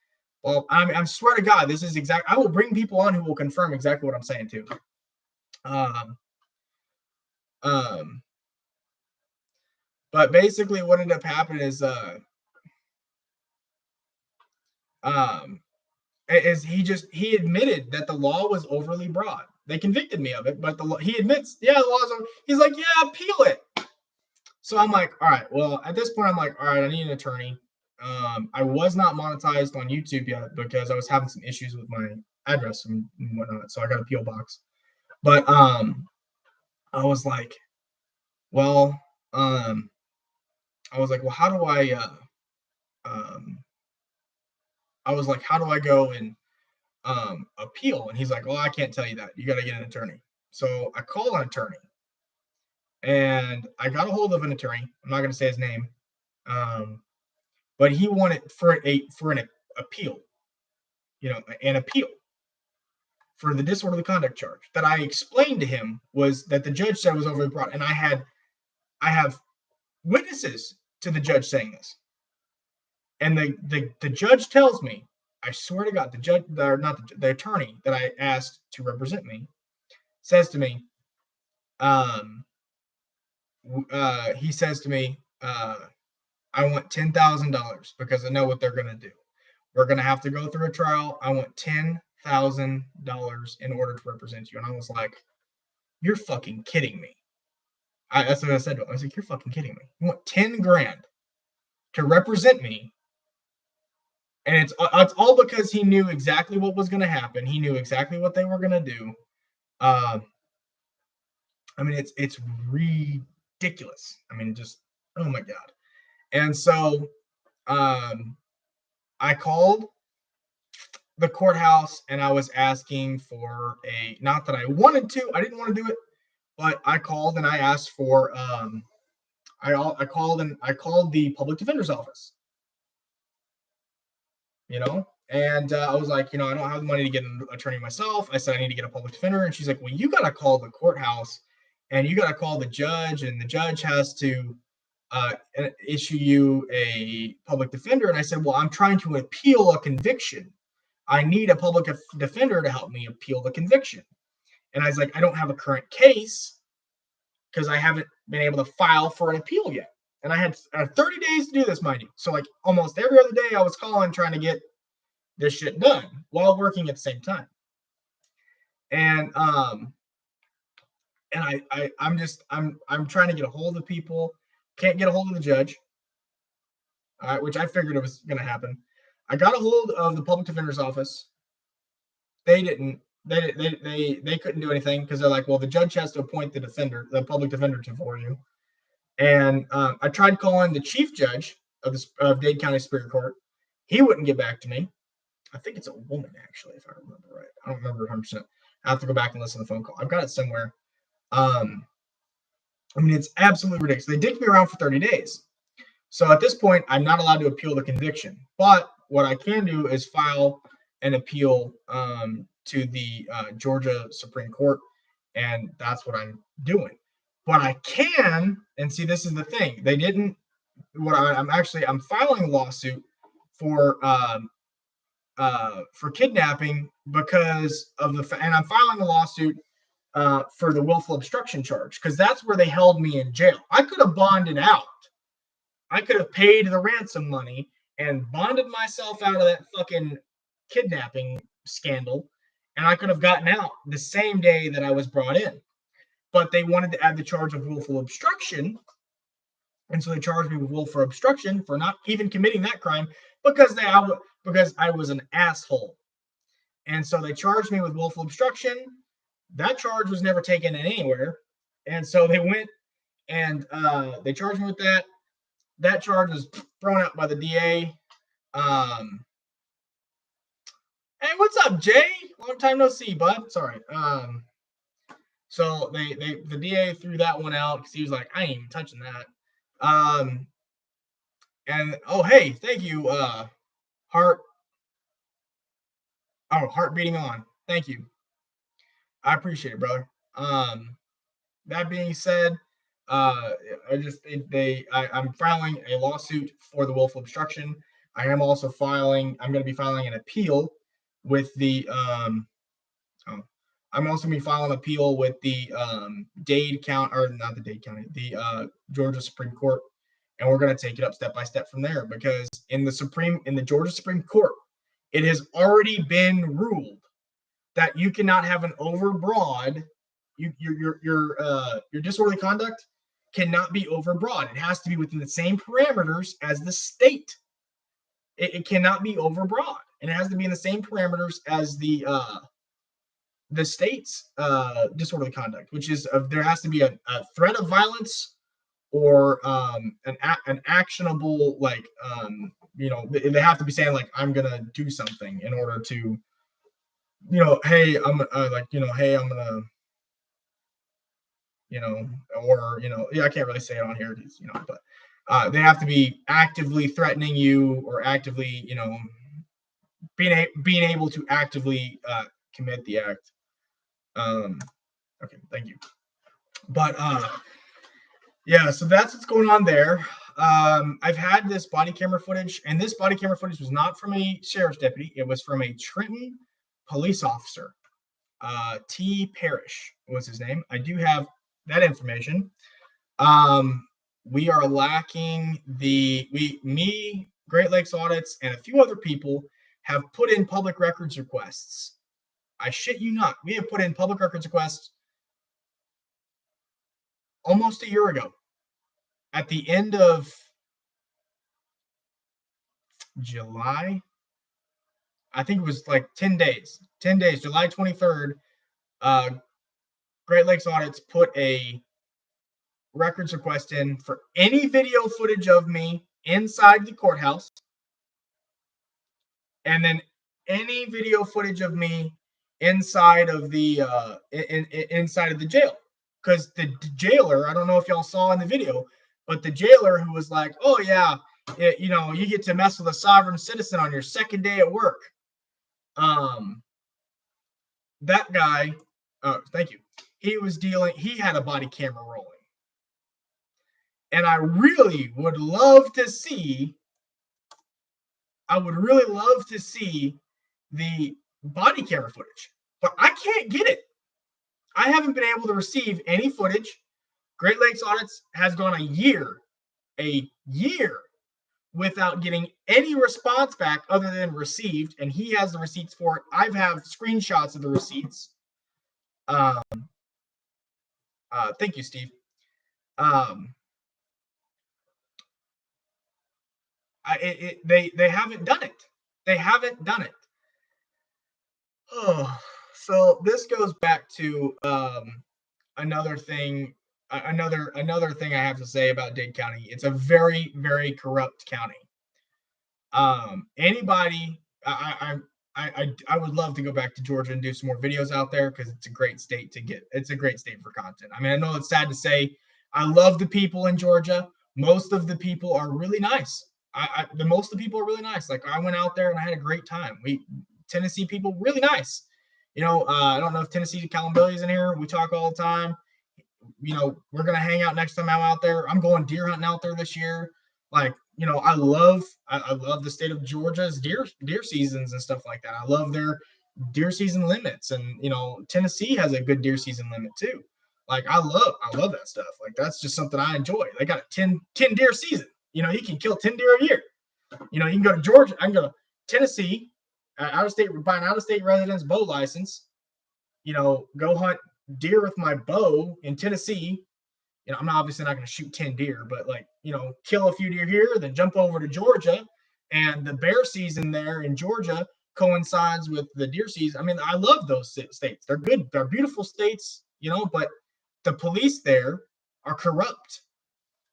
Well, I swear to God, this is exact. I will bring people on who will confirm exactly what I'm saying too. Um, um, but basically, what ended up happening um, is he admitted that the law was overly broad. They convicted me of it, but he admits, yeah, the law's over. He's like, yeah, appeal it. So I'm like, all right, well, at this point, I'm like, all right, I need an attorney. I was not monetized on YouTube yet because I was having some issues with my address and whatnot. So I got a PO box. But I was like, well, how do um, I was like, how do I go and appeal? And he's like, well, I can't tell you that. You got to get an attorney. So I called an attorney, and I got a hold of an attorney. I'm not going to say his name, but he wanted for an appeal, an appeal for the disorderly conduct charge that I explained to him was that the judge said was overbroad, and I have witnesses to the judge saying this. And the judge tells me, I swear to God, the judge, or not the attorney that I asked to represent me, says to me, he says to me, I want $10,000 because I know what they're gonna do. We're gonna have to go through a trial. I want $10,000 in order to represent you. And I was like, you're fucking kidding me. That's what I said to him. I was like, you're fucking kidding me. You want 10 grand to represent me, and it's all because he knew exactly what was going to happen. He knew exactly what they were going to do. I mean, it's ridiculous. I mean, just oh my God. And so I called the courthouse and I was asking for not that I wanted to, I didn't want to do it, but I called and I asked for I called the public defender's office. you know? And I was like, I don't have the money to get an attorney myself. I said, I need to get a public defender. And she's like, well, you got to call the courthouse and you got to call the judge, and the judge has to issue you a public defender. And I said, well, I'm trying to appeal a conviction. I need a public defender to help me appeal the conviction. And I was like, I don't have a current case because I haven't been able to file for an appeal yet. And I had 30 days to do this, mind you. So like almost every other day I was calling trying to get this shit done while working at the same time. And I'm trying to get a hold of people, can't get a hold of the judge, which I figured it was going to happen. I got a hold of the public defender's office. They couldn't do anything because they're like, well, the judge has to appoint the public defender for you. And I tried calling the chief judge of Dade County Superior Court. He wouldn't get back to me. I think it's a woman, actually, if I remember right. I don't remember 100%. I have to go back and listen to the phone call. I've got it somewhere. I mean, it's absolutely ridiculous. They dicked me around for 30 days. So at this point, I'm not allowed to appeal the conviction. But what I can do is file an appeal to the Georgia Supreme Court, and that's what I'm doing. But I can, and see, this is the thing. They didn't. I'm filing a lawsuit for kidnapping because of and I'm filing a lawsuit for the willful obstruction charge because that's where they held me in jail. I could have bonded out. I could have paid the ransom money and bonded myself out of that fucking kidnapping scandal, and I could have gotten out the same day that I was brought in. But they wanted to add the charge of willful obstruction, and so they charged me with willful obstruction for not even committing that crime because I was an asshole. And so they charged me with willful obstruction. That charge was never taken anywhere, and so they went and they charged me with that. That charge was thrown out by the DA. Hey, what's up, Jay? Long time no see, bud. Sorry. So the DA threw that one out because he was like, I ain't even touching that. And oh hey, thank you, heart beating on. Thank you. I appreciate it, brother. That being said, I'm filing a lawsuit for the willful obstruction. I'm going to be filing an appeal with the I'm also going to be filing an appeal with the Dade County, or not the Dade County, the Georgia Supreme Court, and we're going to take it up step by step from there because in the Georgia Supreme Court, it has already been ruled that you cannot have an overbroad. Your disorderly conduct cannot be overbroad. It has to be within the same parameters as the state. It cannot be overbroad, and it has to be in the same parameters as the state's disorderly conduct, which is there has to be a threat of violence or an actionable, like they have to be saying like I'm gonna do something in order to hey I'm hey I'm gonna or yeah, I can't really say it on here, but they have to be actively threatening you or actively being able to actively commit the act. Okay, thank you. But yeah, so that's what's going on there. I've had this body camera footage, and this body camera footage was not from a sheriff's deputy. It was from a Trenton police officer. T. Parrish was his name. I do have that information. We are lacking Great Lakes Audits, and a few other people have put in public records requests. I shit you not. We have put in public records requests almost a year ago. At the end of July, I think it was like 10 days. 10 days, July 23rd, Great Lakes Audits put a records request in for any video footage of me inside the courthouse, and then any video footage of me inside of the inside of the jail. Because the jailer, I don't know if y'all saw in the video, but the jailer who was like, oh yeah, you get to mess with a sovereign citizen on your second day at work. That guy, thank you. He had a body camera rolling. And I really would love to see, the body camera footage, but I can't get it. I haven't been able to receive any footage. Great Lakes Audits has gone a year without getting any response back other than received, and he has the receipts for it. I have screenshots of the receipts. Thank you, Steve. They haven't done it. They haven't done it. Oh, so this goes back to another thing. Another thing I have to say about Dade County. It's a very, very corrupt county. Anybody, I would love to go back to Georgia and do some more videos out there because it's a great state it's a great state for content. I mean, I know it's sad to say, I love the people in Georgia. Most of the people are really nice. Most of the people are really nice. Like, I went out there and I had a great time. Tennessee people, really nice. I don't know if Tennessee Columbia is in here. We talk all the time. We're gonna hang out next time I'm out there. I'm going deer hunting out there this year. Like, I love the state of Georgia's deer seasons and stuff like that. I love their deer season limits, and Tennessee has a good deer season limit too. Like, I love that stuff. Like, that's just something I enjoy. They got a 10 deer season. You can kill 10 deer a year. You can go to Georgia. I can go to Tennessee, out of state, buy an out of state residence bow license. Go hunt deer with my bow in Tennessee. I'm obviously not going to shoot 10 deer, but kill a few deer here, then jump over to Georgia, and the bear season there in Georgia coincides with the deer season. I mean, I love those states. They're good. They're beautiful states, but the police there are corrupt.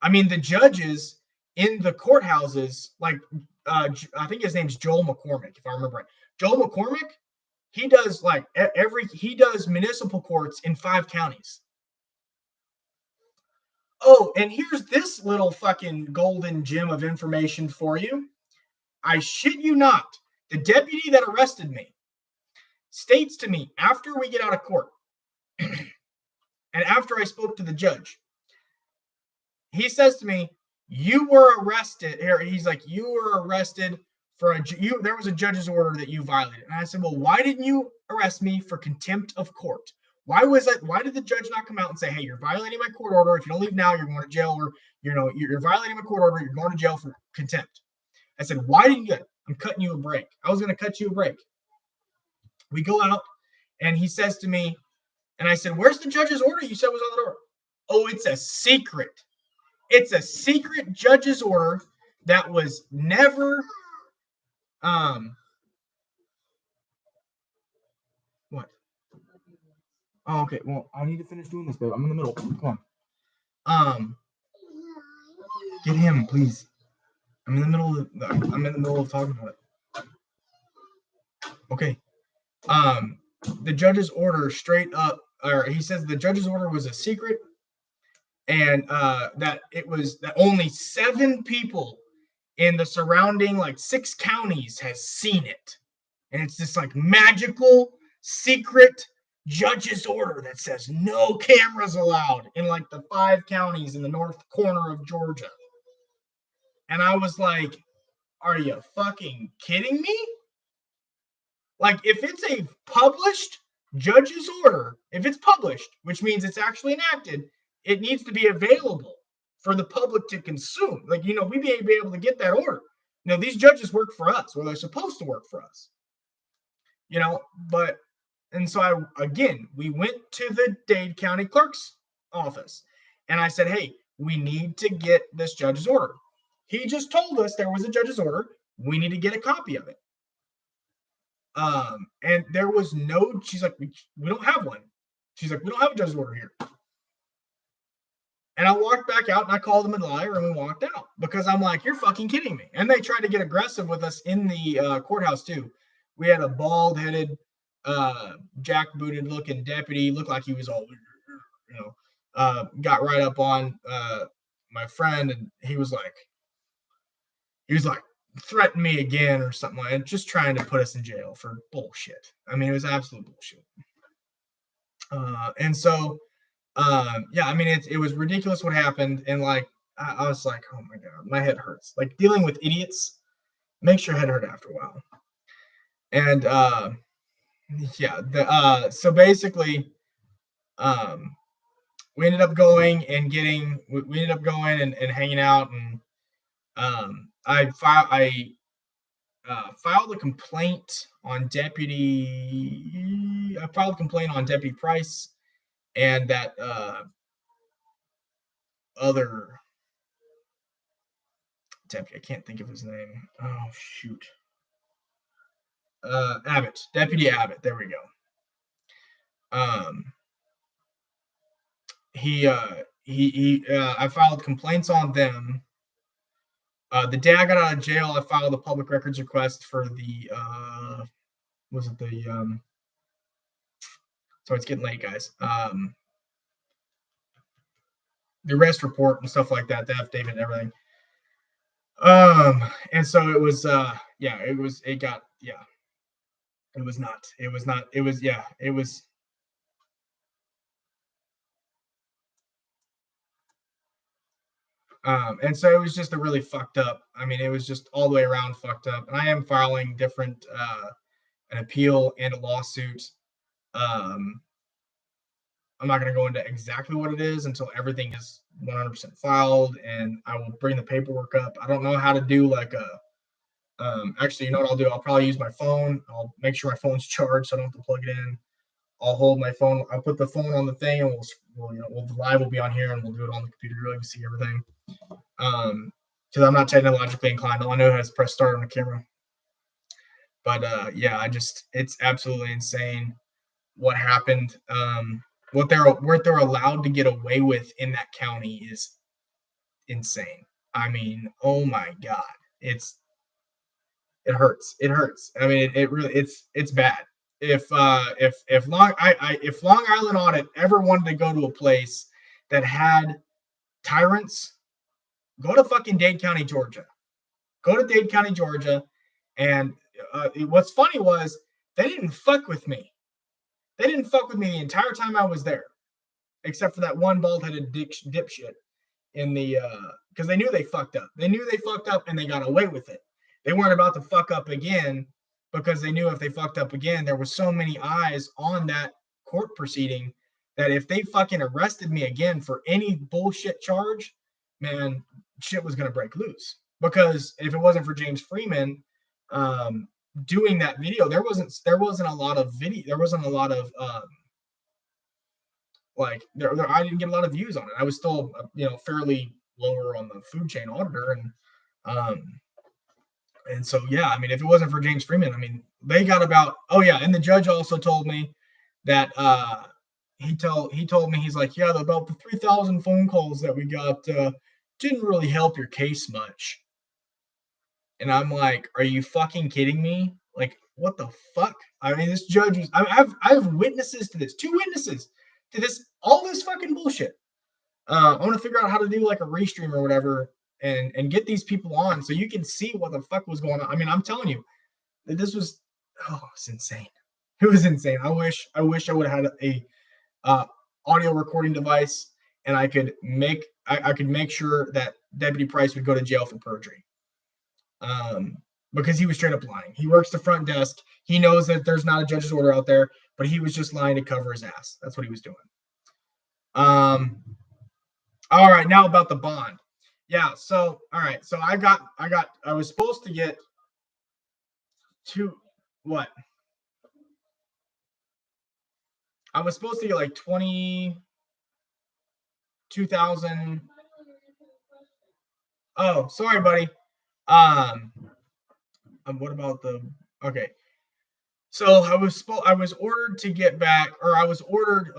I mean, the judges in the courthouses, like, I think his name's Joel McCormick, if I remember right. Joel McCormick, he does municipal courts in 5 counties. Oh, and here's this little fucking golden gem of information for you. I shit you not. The deputy that arrested me states to me after we get out of court and after I spoke to the judge, he says to me, you were arrested here. He's like, you were arrested for there was a judge's order that you violated. And I said, well, why didn't you arrest me for contempt of court? Why did the judge not come out and say, hey, you're violating my court order. If you don't leave now, you're going to jail, or you're violating my court order. You're going to jail for contempt. I said, why didn't you do it? I'm cutting you a break. I was going to cut you a break. We go out, and he says to me, and I said, where's the judge's order you said was on the door? Oh, it's a secret. It's a secret judge's order that was never what? Oh, okay. Well, I need to finish doing this, babe. I'm in the middle. Come on. Get him, please. I'm in the middle of talking about it. Okay. The judge's order straight up, or he says the judge's order was a secret, and that only 7 people in the surrounding 6 counties has seen it, and it's this magical secret judge's order that says no cameras allowed in the 5 counties in the north corner of Georgia. And I was like, are you fucking kidding me? If it's a published judge's order, if it's published, which means it's actually enacted, it needs to be available for the public to consume. We'd be able to get that order. These judges work for us, or they're supposed to work for us. And so we went to the Dade County Clerk's office, and I said, hey, we need to get this judge's order. He just told us there was a judge's order. We need to get a copy of it. And there was she's like, we don't have one. She's like, we don't have a judge's order here. And I walked back out and I called them a liar and we walked out because I'm like, you're fucking kidding me. And they tried to get aggressive with us in the courthouse too. We had a bald-headed, jackbooted looking deputy, looked like he was all, got right up on my friend, and he was like, he was like, threaten me again or something like that, just trying to put us in jail for bullshit. I mean, it was absolute bullshit. And so, yeah, I mean, it was ridiculous what happened. And like, I was like, oh my God, my head hurts. Like dealing with idiots makes your head hurt after a while. And yeah, so basically, um, we ended up going and getting, we ended up going and hanging out. And I filed a complaint on Deputy. I filed a complaint on Deputy Price and that other deputy. I can't think of his name. Oh shoot. Abbott, Deputy Abbott. There we go. Um, I filed complaints on them. The day I got out of jail, I filed a public records request for the was it the sorry, it's getting late, guys. The arrest report and stuff like that, the affidavit and everything. And so it was yeah, it was it got yeah. It was not. It was not. It was yeah, it was and so it was just a really fucked up. I mean, it was just all the way around fucked up. And I am filing different an appeal and a lawsuit. Um, I'm not going to go into exactly what it is until everything is 100% filed, and I will bring the paperwork up. I don't know how to do like a. Actually, you know what I'll do? I'll probably use my phone. I'll make sure my phone's charged, so I don't have to plug it in. I'll hold my phone. I'll put the phone on the thing, and the live will be on here, and we'll do it on the computer. Really, see everything. Because I'm not technologically inclined. All I know how to press start on the camera. But yeah, it's absolutely insane what happened. What they're allowed to get away with in that county is insane. I mean, oh my God, it hurts. It hurts. I mean, it really it's bad. If Long Island Audit ever wanted to go to a place that had tyrants, go to fucking Dade County, Georgia. Go to Dade County, Georgia, and what's funny was they didn't fuck with me. They didn't fuck with me the entire time I was there, except for that one bald-headed dipshit in the because they knew they fucked up. They knew they fucked up and they got away with it. They weren't about to fuck up again because they knew if they fucked up again, there was so many eyes on that court proceeding that if they fucking arrested me again for any bullshit charge, man, shit was gonna break loose. Because if it wasn't for James Freeman doing that video, there wasn't a lot of video. There wasn't a lot of I didn't get a lot of views on it. I was still fairly lower on the food chain auditor, and so yeah, I mean, if it wasn't for James Freeman, I mean, they got about and the judge also told me that he told me, he's like, yeah, about the 3,000 phone calls that we got didn't really help your case much. And I'm like, are you fucking kidding me? Like, what the fuck? I mean, this judge is, I have witnesses to this, 2 witnesses to this, all this fucking bullshit. I want to figure out how to do like a restream or whatever and get these people on so you can see what the fuck was going on. I mean, I'm telling you, this was, it's insane. It was insane. I wish I would have had a audio recording device and I could make sure that Deputy Price would go to jail for perjury. Because he was straight up lying. He works the front desk. He knows that there's not a judge's order out there, but he was just lying to cover his ass. That's what he was doing. All right, now about the bond. Yeah, so all right, so I was supposed to get what? I was supposed to get like 22,000. Oh, sorry, buddy. What about okay? So I was ordered to get back, or I was ordered.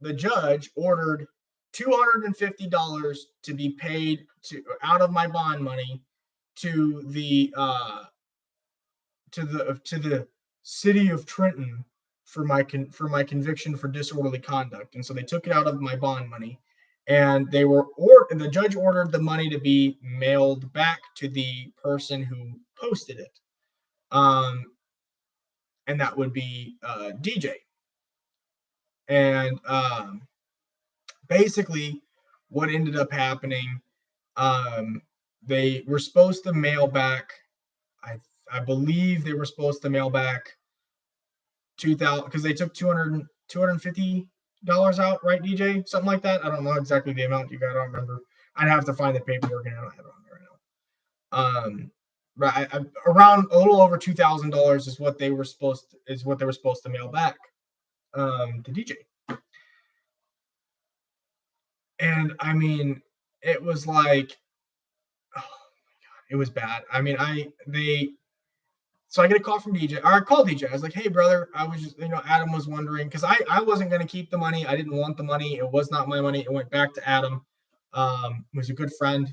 The judge ordered $250 to be paid out of my bond money to the city of Trenton for my conviction for disorderly conduct, and so they took it out of my bond money, and the judge ordered the money to be mailed back to the person who posted it, and that would be DJ. And basically, what ended up happening, um, they were supposed to mail back. I I believe they were supposed to mail back 2,000 because they took $250 out, right, DJ? Something like that. I don't know exactly the amount you got. I don't remember. I'd have to find the paperwork, and I don't have it on there right now. Right, around a little over $2,000 is what they were supposed to mail back to DJ. And I mean, it was like, oh my god, it was bad. I mean, so I get a call from DJ, or I called DJ. I was like, hey, brother, I was just, Adam was wondering, because I wasn't going to keep the money. I didn't want the money. It was not my money. It went back to Adam. Was a good friend.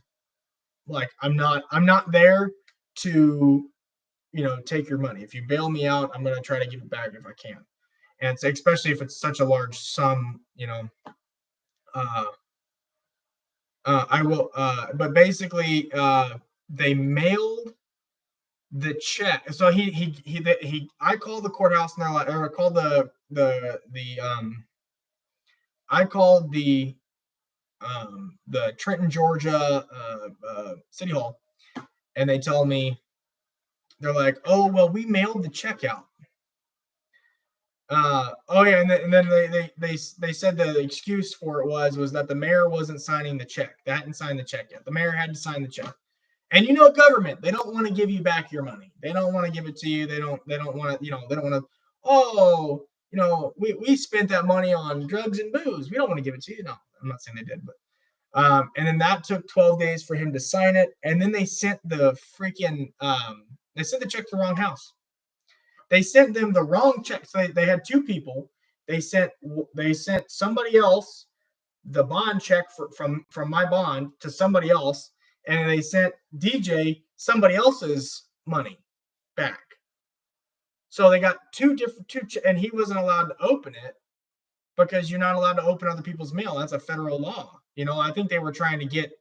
Like, I'm not there to, take your money. If you bail me out, I'm going to try to give it back if I can. And so, especially if it's such a large sum, uh, I will, but basically, they mailed the check. So I called the courthouse and they're like, or I called I called the Trenton, Georgia, City Hall, and they tell me, they're like, oh well, we mailed the check out. Oh yeah, and then they said the excuse for it was that the mayor wasn't signing the check. They hadn't signed the check yet. The mayor had to sign the check. And government, they don't want to give you back your money. They don't want to give it to you. They don't want to, they don't want to, oh, we spent that money on drugs and booze. We don't want to give it to you. No, I'm not saying they did, but and then that took 12 days for him to sign it. And then they sent the check to the wrong house. They sent them the wrong check. So they had two people. They sent somebody else the bond check from my bond to somebody else, and they sent DJ somebody else's money back. So they got and he wasn't allowed to open it because you're not allowed to open other people's mail. That's a federal law. I think they were trying to get.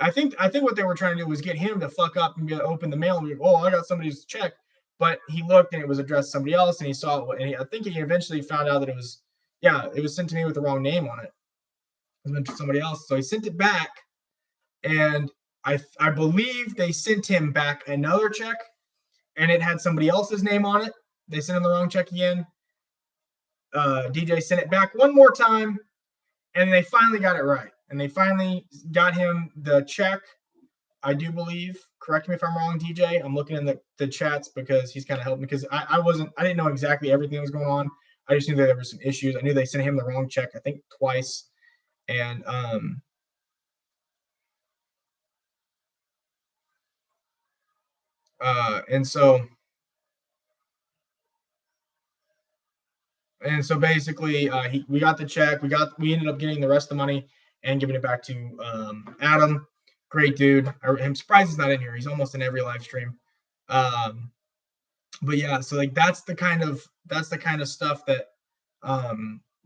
I think what they were trying to do was get him to fuck up and open the mail and be, oh, I got somebody's check. But he looked and it was addressed to somebody else, and he saw it. And I think he eventually found out that it was sent to me with the wrong name on it. It was meant to somebody else. So he sent it back, and I believe they sent him back another check, and it had somebody else's name on it. They sent him the wrong check again. DJ sent it back one more time, and they finally got it right. And they finally got him the check, I do believe. Correct me if I'm wrong, DJ. I'm looking in the chats because he's kind of helped me, because I didn't know exactly everything that was going on. I just knew that there were some issues. I knew they sent him the wrong check, I think twice. And so basically, we got the check. We ended up getting the rest of the money and giving it back to Adam. Great dude. I'm surprised he's not in here. He's almost in every live stream. But yeah, so like that's the kind of stuff that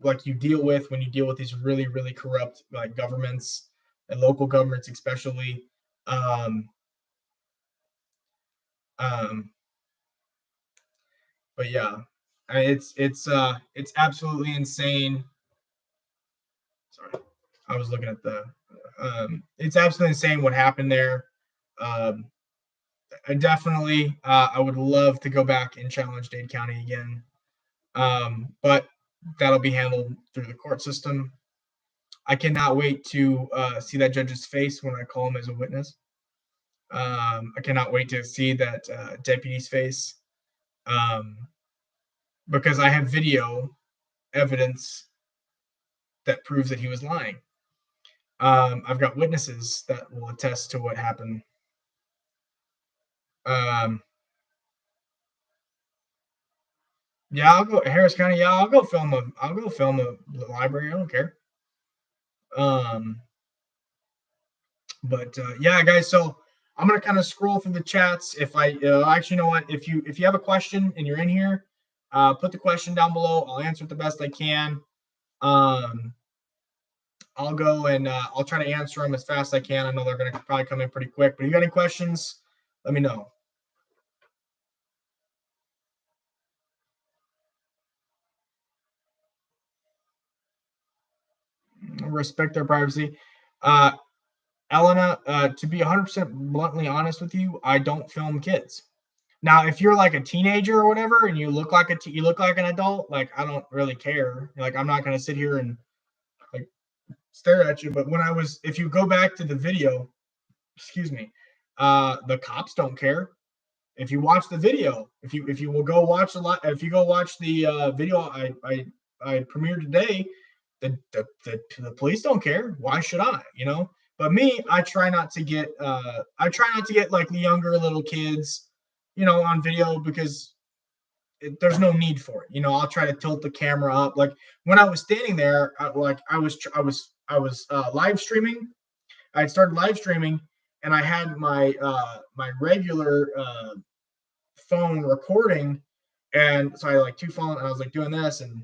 like you deal with when you deal with these really, really corrupt like governments and local governments especially. But yeah, it's absolutely insane. Sorry, I was looking at the. It's absolutely insane what happened there. I definitely, I would love to go back and challenge Dade County again, but that'll be handled through the court system. I cannot wait to see that judge's face when I call him as a witness. I cannot wait to see that deputy's face, because I have video evidence that proves that he was lying. I've got witnesses that will attest to what happened. Yeah, I'll go Harris County. Yeah, I'll go film the library. I don't care. But yeah, guys. So I'm gonna kind of scroll through the chats. If I actually, you know what? If you have a question and you're in here, put the question down below. I'll answer it the best I can. I'll go and I'll try to answer them as fast as I can. I know they're going to probably come in pretty quick, but if you got any questions, let me know. Respect their privacy. Elena, to be 100% bluntly honest with you, I don't film kids. Now, if you're like a teenager or whatever, and you look like you look like an adult, like I don't really care. Like I'm not gonna sit here and like stare at you. But if you go back to the video, excuse me, the cops don't care. If you watch the video, if you will go watch if you go watch the video I premiered today, the police don't care. Why should I? But me, I try not to get like the younger little kids, on video because there's no need for it. I'll try to tilt the camera up. Like when I was standing there, I was live streaming. I had started live streaming, and I had my regular phone recording, and so I like two phones, and I was like doing this, and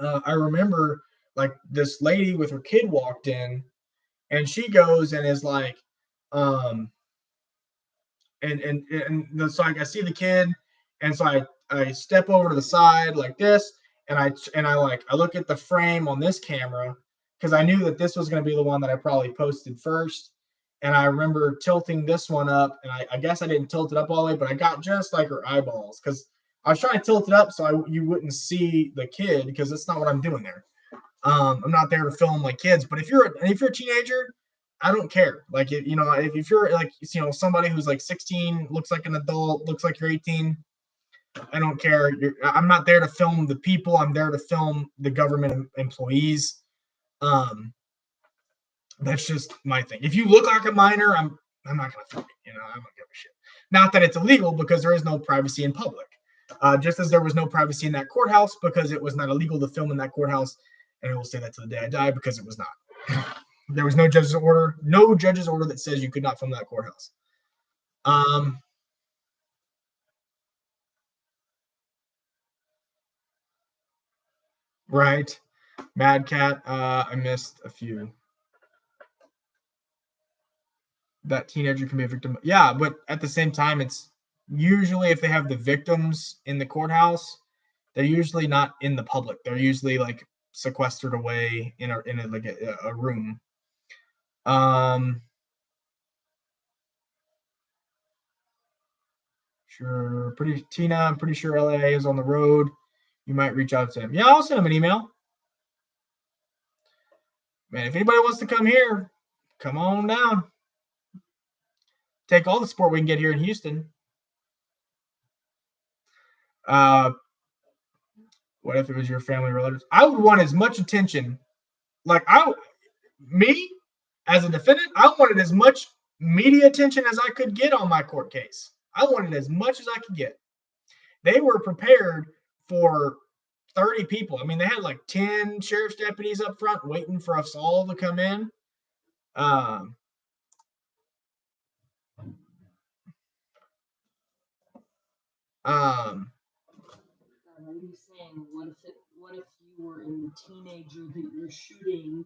I remember like this lady with her kid walked in, and she goes and is like, um, and so I see the kid, and so I step over to the side like this, and I look at the frame on this camera because I knew that this was going to be the one that I probably posted first, and I remember tilting this one up, and I guess I didn't tilt it up all the way, but I got just like her eyeballs because I was trying to tilt it up so you wouldn't see the kid because that's not what I'm doing there. I'm not there to film like kids, but if you're a teenager, I don't care. Like if you're like somebody who's like 16, looks like an adult, looks like you're 18, I don't care. I'm not there to film the people. I'm there to film the government employees. That's just my thing. If you look like a minor, I'm not gonna film it. I don't give a shit. Not that it's illegal because there is no privacy in public. Just as there was no privacy in that courthouse because it was not illegal to film in that courthouse, and I will say that to the day I die because it was not. There was no judge's order that says you could not film that courthouse. Right. Mad Cat, I missed a few. That teenager can be a victim. Yeah, but at the same time, it's usually if they have the victims in the courthouse, they're usually not in the public. They're usually like sequestered away in a room. Sure. Tina, I'm pretty sure LA is on the road. You might reach out to him. Yeah, I'll send him an email. Man, if anybody wants to come here, come on down. Take all the support we can get here in Houston. What if it was your family relatives? I would want as much attention. Like me as a defendant, I wanted as much media attention as I could get on my court case. I wanted as much as I could get. They were prepared for 30 people. I mean, they had like 10 sheriff's deputies up front waiting for us all to come in. Lady's saying, what if you were a teenager that you're shooting?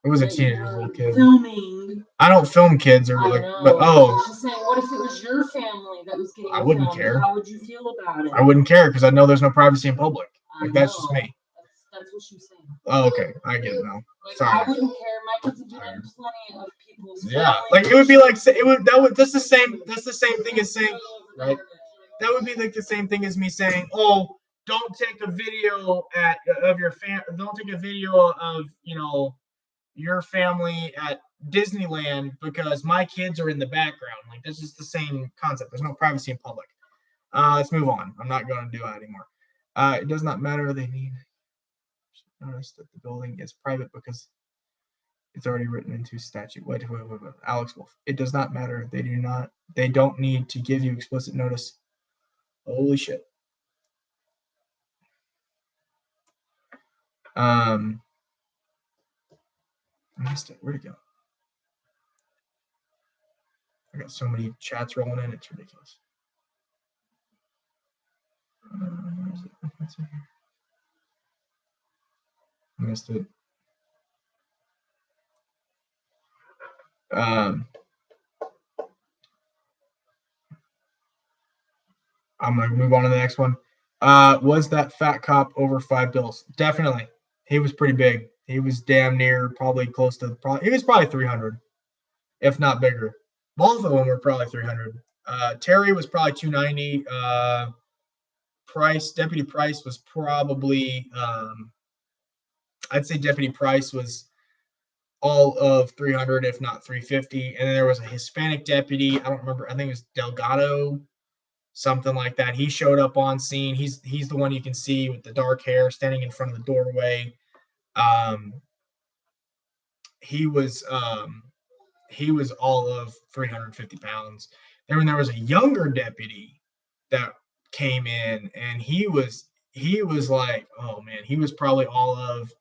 It was a teenager, little kid. Filming. I don't film kids or like, but She's saying, what if it was your family that was getting? I wouldn't care. How would you feel about it? I wouldn't care because I know there's no privacy in public. Like that's just me. That's what she's saying. Oh, okay, I get it now. Like, sorry. I wouldn't care. My kids have been in plenty of people's. Yeah, like it would be like that's the same thing as saying, right? That would be like the same thing as me saying, oh, don't take a video of your don't take a video of your family at Disneyland because my kids are in the background. Like this is the same concept. There's no privacy in public. Let's move on. I'm not going to do that anymore. It does not matter. They need notice that the building is private because it's already written into statute. Wait. Alex Wolf. It does not matter. They don't need to give you explicit notice. Holy shit. I missed it. Where'd it go? I got so many chats rolling in. It's ridiculous. Where is it? I missed it. Um, I'm gonna move on to the next one. Was that fat cop over $5? Definitely. He was pretty big. He was damn near probably close to he was probably 300, if not bigger. Both of them were probably 300. Terry was probably 290. Deputy Price was probably I'd say Deputy Price was all of 300, if not 350. And then there was a Hispanic deputy. I don't remember. I think it was Delgado, something like that. He showed up on scene. He's the one you can see with the dark hair standing in front of the doorway. Um, he was all of 350 pounds. Then there was a younger deputy that came in, and he was like, oh man, he was probably all of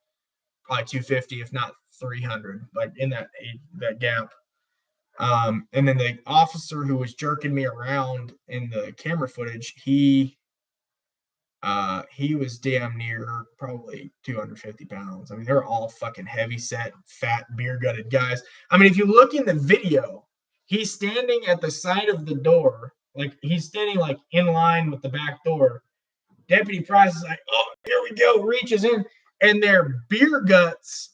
probably 250, if not 300, like in that gap. And then the officer who was jerking me around in the camera footage, he was damn near probably 250 pounds. I mean, they're all fucking heavy set, fat, beer gutted guys. I mean, if you look in the video, he's standing at the side of the door, like he's standing like in line with the back door. Deputy Price is like, oh, here we go, reaches in, and their beer guts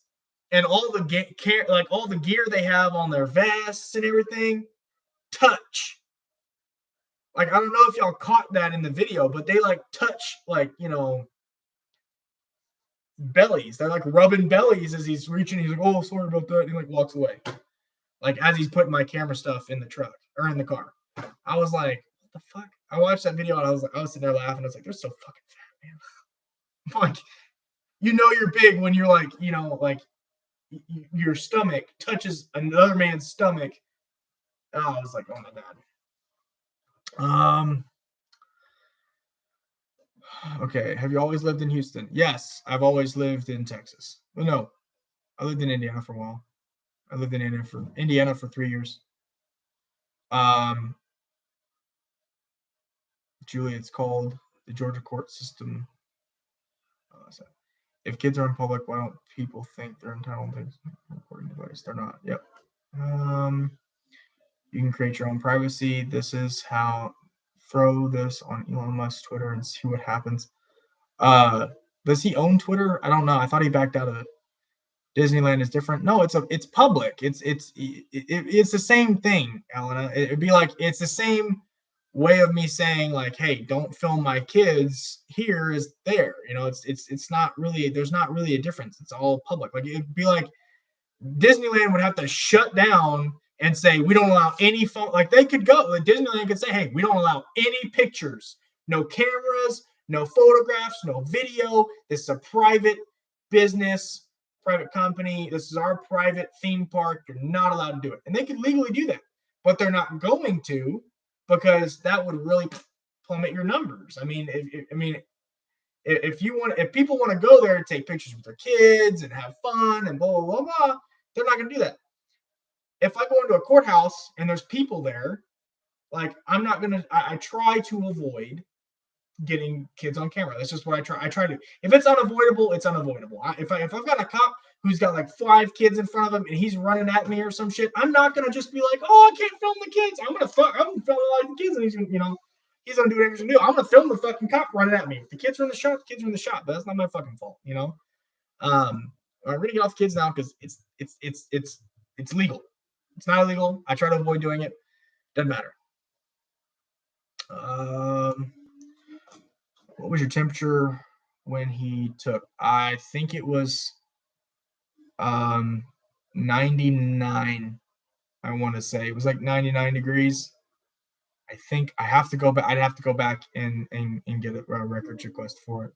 and all the all the gear they have on their vests and everything touch. Like, I don't know if y'all caught that in the video, but they like touch, like, bellies. They're like rubbing bellies as he's reaching. He's like, oh, sorry about that. And he like walks away. Like as he's putting my camera stuff in the truck or in the car. I was like, what the fuck? I watched that video and I was sitting there laughing. I was like, they're so fucking fat, man. Like, you're big when you're like, like your stomach touches another man's stomach. Oh, I was like, oh my god. Okay. Have you always lived in Houston? Yes, I've always lived in Texas. Well, no, I lived in Indiana for a while. I lived in Indiana for 3 years. Julie, it's called the Georgia court system. If kids are in public, why don't people think they're entitled to recording device? They're not. Yep. You can create your own privacy. This is how. Throw this on Elon Musk's Twitter and see what happens. Does he own Twitter? I don't know. I thought he backed out of it. Disneyland is different. No, it's public. It's the same thing, Elena. It'd be like it's the same way of me saying like, hey, don't film my kids here is there. It's not really, there's not really a difference. It's all public. Like it'd be like Disneyland would have to shut down and say we don't allow any phone. Like they could go. Like Disneyland could say, hey, we don't allow any pictures, no cameras, no photographs, no video. This is a private business, private company. This is our private theme park. You're not allowed to do it, and they could legally do that, but they're not going to because that would really plummet your numbers. I mean, if people want to go there and take pictures with their kids and have fun and blah blah blah blah, they're not going to do that. If I go into a courthouse and there's people there, like I'm not gonna. I try to avoid getting kids on camera. That's just what I try. I try to. If it's unavoidable, it's unavoidable. If I've got a cop who's got like 5 kids in front of him and he's running at me or some shit, I'm not gonna just be like, oh, I can't film the kids. I'm gonna film like the kids, and he's gonna do whatever he's gonna do. I'm gonna film the fucking cop running at me. If the kids are in the shot, the kids are in the shot. But that's not my fucking fault, I'm gonna get off the kids now because it's legal. It's not illegal. I try to avoid doing it. Doesn't matter. What was your temperature when he took? I think it was 99. I want to say it was like 99 degrees. I think I have to go back. I'd have to go back and get a records request for it.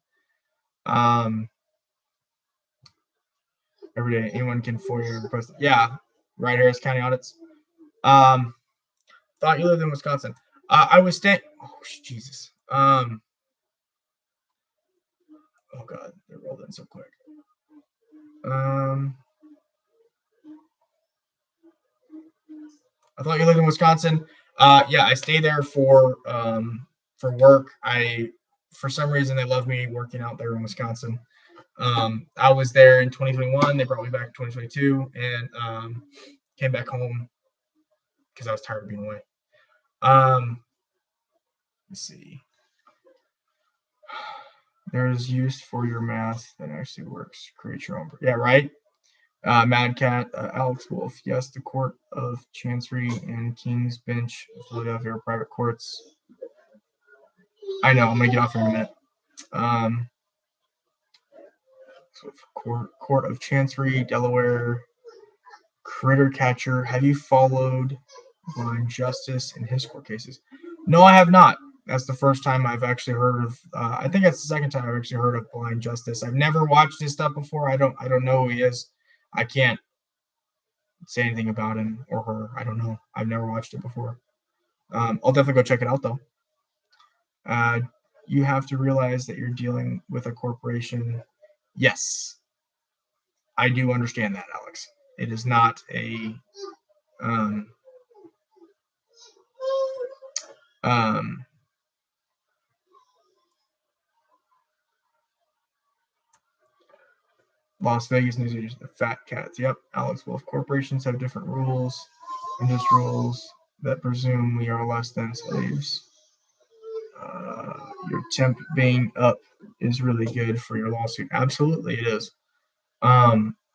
Every day, anyone can FOIA request. Yeah, right. Harris County audits. Thought you lived in Wisconsin. I was staying. Oh Jesus. Oh God, they rolled in so quick. I thought you lived in Wisconsin. Yeah, I stay there for work. For some reason they love me working out there in Wisconsin. I was there in 2021. They brought me back in 2022, and Came back home because I was tired of being away. Let's see. There's use for your math that actually works. Create your own. Yeah, right. Mad Cat, Alex Wolf. Yes, the Court of Chancery and King's Bench, Philadelphia, private courts. I know. I'm gonna get off here in a minute. So Court of Chancery, Delaware. Critter Catcher. Have you followed Blind Justice in his court cases? No, I have not. That's the first time I've actually heard of. I think that's the second time I've actually heard of Blind Justice. I've never watched his stuff before. I don't know who he is. I can't say anything about him or her. I don't know. I've never watched it before. I'll definitely go check it out though. You have to realize that you're dealing with a corporation. Yes, I do understand that, Alex. It is not a Las Vegas news agents, the fat cats. Yep, Alex Wolf. Corporations have different rules and just rules that presume we are less than slaves. Your temp being up is really good for your lawsuit. Absolutely, it is.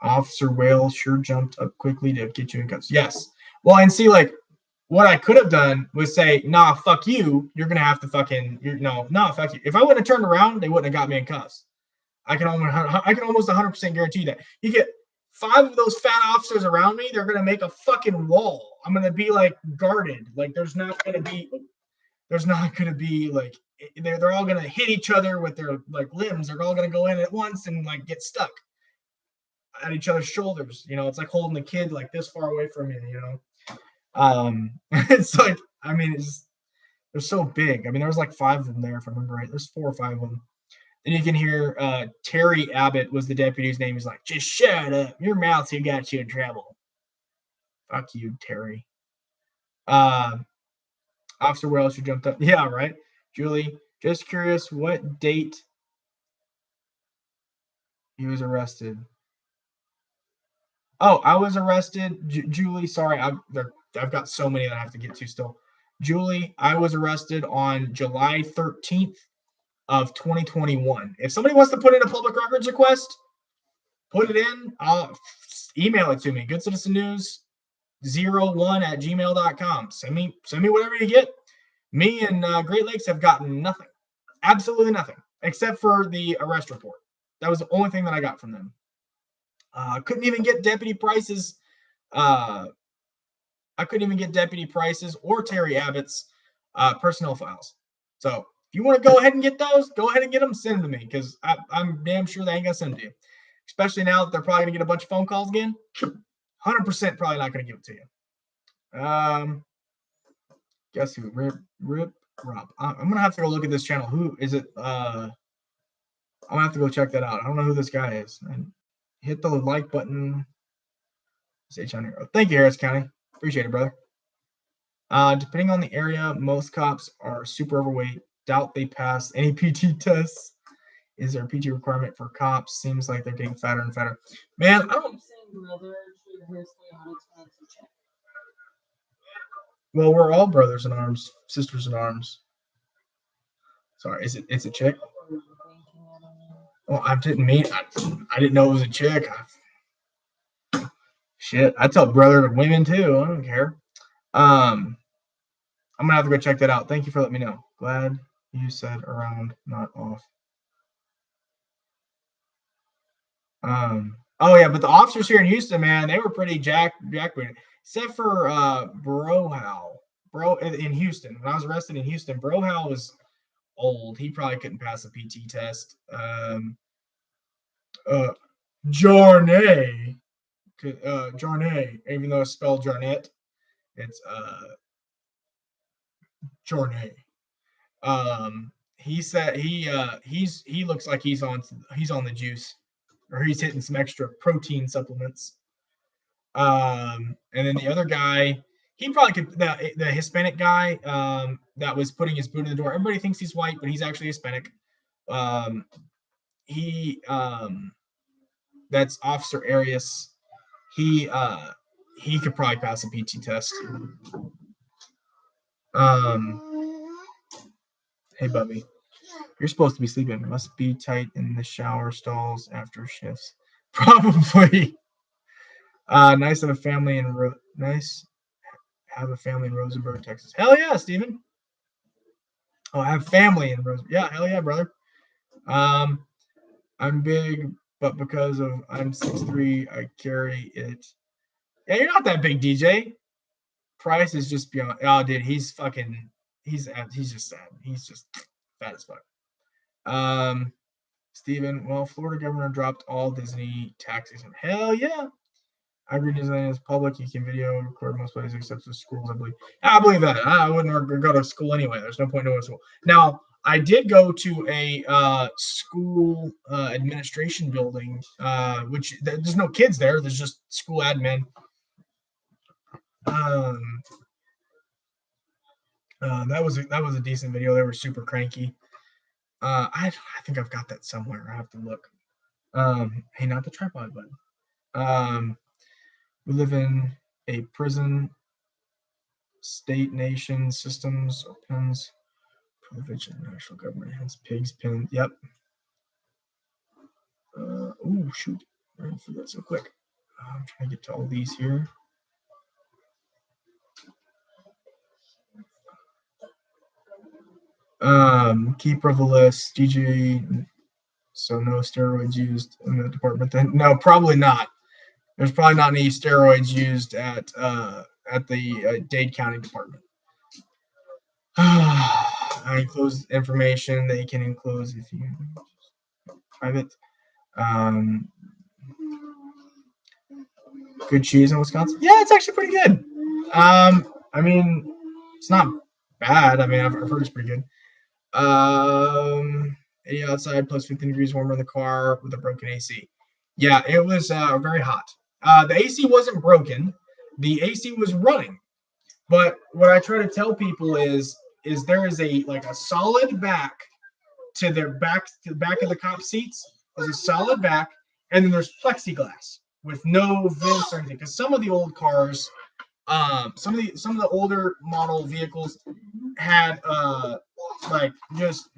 Officer Whale sure jumped up quickly to get you in cuffs. Yes. Well, and see, like, what I could have done was say, nah, fuck you. You're going to have to fucking, nah, fuck you. If I wouldn't have turned around, they wouldn't have got me in cuffs. I can almost 100% guarantee that. You get 5 of those fat officers around me, they're going to make a fucking wall. I'm going to be, like, guarded. Like, there's not going to be, like, they're all going to hit each other with their, like, limbs. They're all going to go in at once and, like, get stuck at each other's shoulders. It's like holding a kid, like, this far away from you, It's like, I mean, they're so big. I mean, there was like 5 of them there, if I remember right. There's 4 or 5 of them. And you can hear Terry Abbott was the deputy's name. He's like, just shut up. Your mouth's who got you in trouble. Fuck you, Terry. Officer Wells, you jumped up. Yeah, right. Julie, just curious what date he was arrested. Oh, I was arrested. Julie, sorry. I've got so many that I have to get to still. Julie, I was arrested on July 13th of 2021. If somebody wants to put in a public records request, put it in. I'll email it to me. Good Citizen News 01@gmail.com. Send me whatever you get. Me and Great Lakes have gotten nothing. Absolutely nothing. Except for the arrest report. That was the only thing that I got from them. Couldn't even get Deputy Price's or Terry Abbott's personnel files. So if you want to go ahead and get those, go ahead and get them, send them to me, because I'm damn sure they ain't gonna send them to you. Especially now that they're probably gonna get a bunch of phone calls again. 100% probably not gonna give it to you. Guess who? Rip Rob. I'm gonna have to go look at this channel. Who is it? I'm gonna have to go check that out. I don't know who this guy is. And hit the like button. Thank you, Harris County. Appreciate it, brother. Depending on the area, most cops are super overweight. Doubt they pass any PT tests. Is there a PT requirement for cops? Seems like they're getting fatter and fatter. Man, I don't. Well, we're all brothers in arms, sisters in arms. Sorry, it's a chick? Well, I didn't mean. I didn't know it was a chick. Shit, I tell brother to women too. I don't care. I'm gonna have to go check that out. Thank you for letting me know. Glad you said around, not off. Oh yeah, but the officers here in Houston, man, they were pretty jackbooted. Except for Brohow. In Houston. When I was arrested in Houston, Brohow was old. He probably couldn't pass a PT test. Jarnay. Jarnay, even though it's spelled Jarnett, it's Jarnay. He said he looks like he's on the juice, or he's hitting some extra protein supplements. And then the other guy, he probably could. The Hispanic guy that was putting his boot in the door. Everybody thinks he's white, but he's actually Hispanic. That's Officer Arias. He he could probably pass a PT test. Hey, Bubby. You're supposed to be sleeping. Must be tight in the shower stalls after shifts. Probably. Nice to have a family in Rosenberg, Texas. Hell yeah, Steven. Oh, I have family in Rosenberg. Yeah, hell yeah, brother. I'm big, but because of I'm 6'3", I carry it. Yeah, you're not that big, DJ. Price is just beyond. Oh, dude, he's just sad. He's just fat as fuck. Steven, well, Florida governor dropped all Disney taxes. Hell yeah. I agree Disneyland is public. You can video record most places except for schools, I believe. I believe that. I wouldn't go to school anyway. There's no point in going to school. Now, I did go to a school administration building, which there's no kids there. There's just school admin. That was a decent video. They were super cranky. I think I've got that somewhere. I have to look. Hey, not the tripod button. We live in a prison, state, nation, systems, pins, provision, national government has pigs, pin. Yep. Oh shoot! I ran through that so quick. I'm trying to get to all these here. Keeper of the list, DJ. So no steroids used in the department. Then no, probably not. There's probably not any steroids used at the Dade County Department. I enclose information that you can enclose if you private. Good cheese in Wisconsin. Yeah, it's actually pretty good. I mean, it's not bad. I mean, I've heard it's pretty good. 80 outside, plus 15 degrees warmer in the car with a broken AC. Yeah, it was very hot. The AC wasn't broken. The AC was running. But what I try to tell people is there is a solid back to the back of the cop seats. There's a solid back, and then there's plexiglass with no vents or anything. Because some of the old cars, some of the older model vehicles had just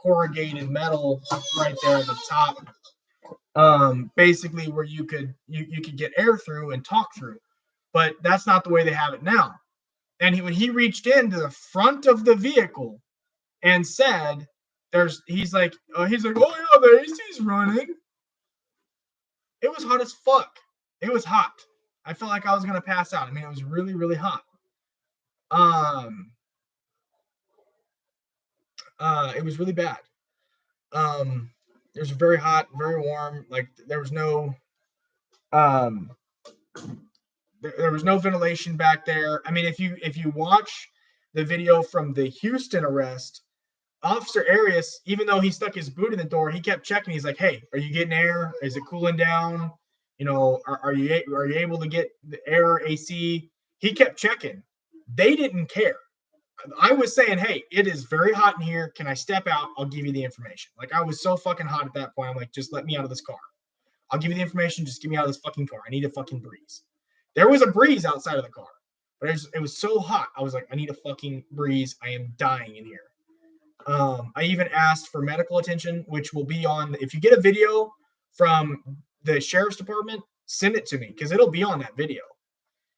corrugated metal right there at the top, basically where you could get air through and talk through. But that's not the way they have it now. And when he reached into the front of the vehicle and said, he's like, oh yeah, the AC's running. It was hot as fuck. It was hot. I felt like I was gonna pass out. I mean, it was really, really hot. It was really bad. It was very hot, very warm. Like there was no ventilation back there. I mean, if you watch the video from the Houston arrest, Officer Arias, even though he stuck his boot in the door, he kept checking. He's like, "Hey, are you getting air? Is it cooling down? You know, are you able to get the air, AC?" He kept checking. They didn't care. I was saying, "Hey, it is very hot in here. Can I step out? I'll give you the information." Like I was so fucking hot at that point. I'm like, "Just let me out of this car. I'll give you the information. Just get me out of this fucking car. I need a fucking breeze." There was a breeze outside of the car, but it was so hot. I was like, "I need a fucking breeze. I am dying in here." I even asked for medical attention, which will be on. If you get a video from the sheriff's department, send it to me because it'll be on that video.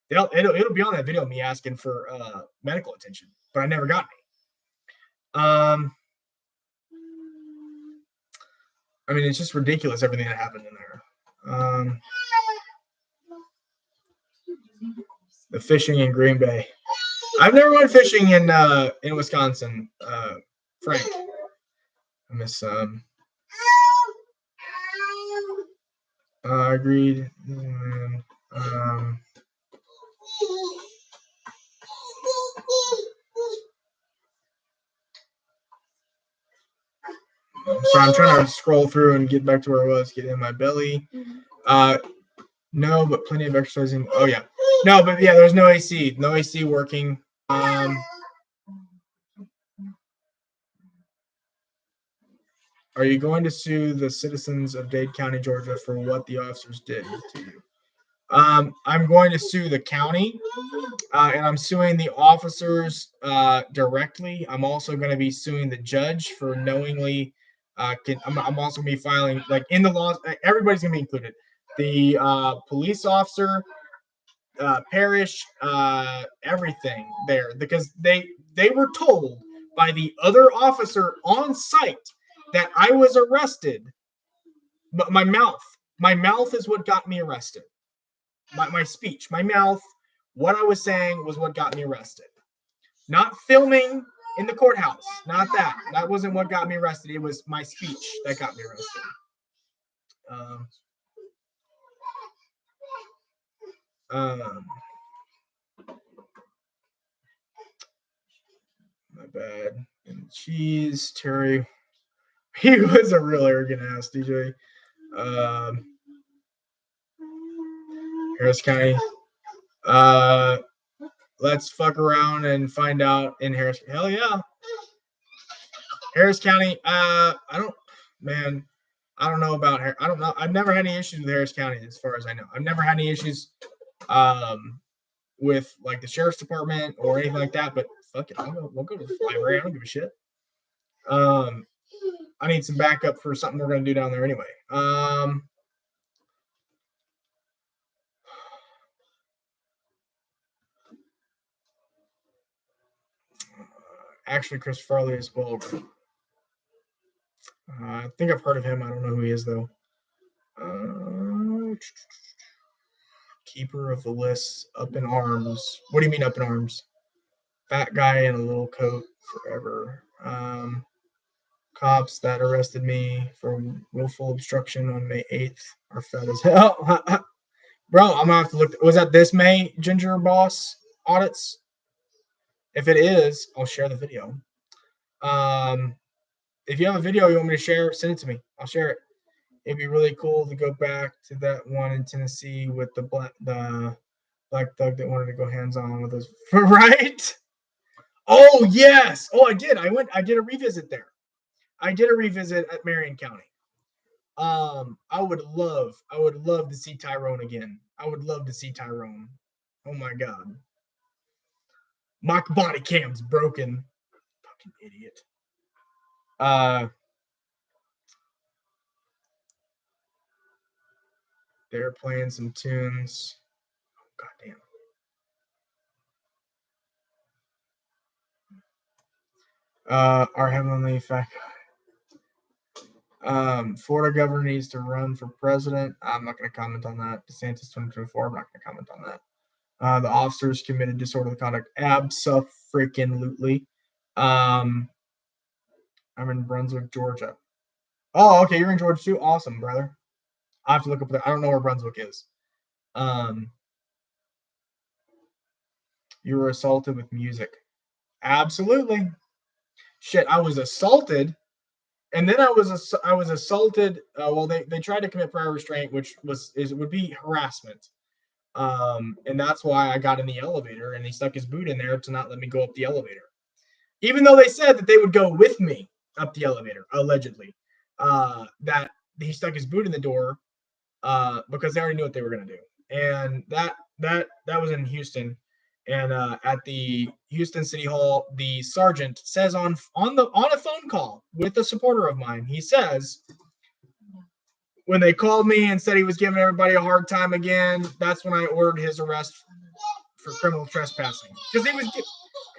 It'll be on that video. Me asking for medical attention, but I never got any. I mean, it's just ridiculous everything that happened in there. The fishing in Green Bay. I've never went fishing in Wisconsin, Frank. I miss agreed. So I'm trying to scroll through and get back to where I was. Get in my belly. No, but plenty of exercising. Oh yeah. No, but yeah, there's no AC. No AC working. Are you going to sue the citizens of Dade County, Georgia, for what the officers did to you? I'm going to sue the county, and I'm suing the officers directly. I'm also going to be suing the judge for knowingly. I'm also going to be filing, like, in the laws. Everybody's going to be included. The police officer, parish, everything there, because they were told by the other officer on site that I was arrested, but my mouth is what got me arrested. My speech, my mouth, what I was saying was what got me arrested. Not filming in the courthouse, not that. That wasn't what got me arrested. It was my speech that got me arrested. Um, um, my bad. And cheese, Terry. He was a real arrogant ass, DJ. Um, Harris County. Uh, let's fuck around and find out in Harris. Hell yeah, Harris County. I don't, man. I don't know about. I don't know. I've never had any issues with Harris County, as far as I know. I've never had any issues, with like the sheriff's department or anything like that. But fuck it, we'll go to the library. I don't give a shit. Um, I need some backup for something we're gonna do down there anyway. Actually, Chris Farley as well. I think I've heard of him. I don't know who he is though. Keeper of the list, up in arms. What do you mean up in arms? Fat guy in a little coat forever. Cops that arrested me for willful obstruction on May 8th are fat as hell. Bro, I'm gonna have to look. Was that this May Ginger Boss audits? If it is, I'll share the video. If you have a video you want me to share, send it to me. I'll share it. It'd be really cool to go back to that one in Tennessee with the black thug that wanted to go hands on with us. Right? Oh yes. Oh, I did. I did a revisit there. I did a revisit at Marion County. I would love to see Tyrone again. I would love to see Tyrone. Oh my god. My body cam's broken. Fucking idiot. They're playing some tunes. Oh, goddamn. Our heavenly fact. Florida governor needs to run for president. I'm not going to comment on that. DeSantis 2024. I'm not going to comment on that. The officers committed disorderly conduct. Abso-freaking-lutely. I'm in Brunswick, Georgia. Oh, okay. You're in Georgia too. Awesome, brother. I have to look up there. I don't know where Brunswick is. You were assaulted with music. Absolutely. Shit, I was assaulted. And then I was assaulted. Well, they tried to commit prior restraint, which would be harassment. And that's why I got in the elevator, and he stuck his boot in there to not let me go up the elevator, even though they said that they would go with me up the elevator, allegedly. That he stuck his boot in the door because they already knew what they were going to do, and that was in Houston. And at the Houston City Hall, the sergeant says on a phone call with a supporter of mine, he says, when they called me and said he was giving everybody a hard time again, that's when I ordered his arrest for criminal trespassing. Because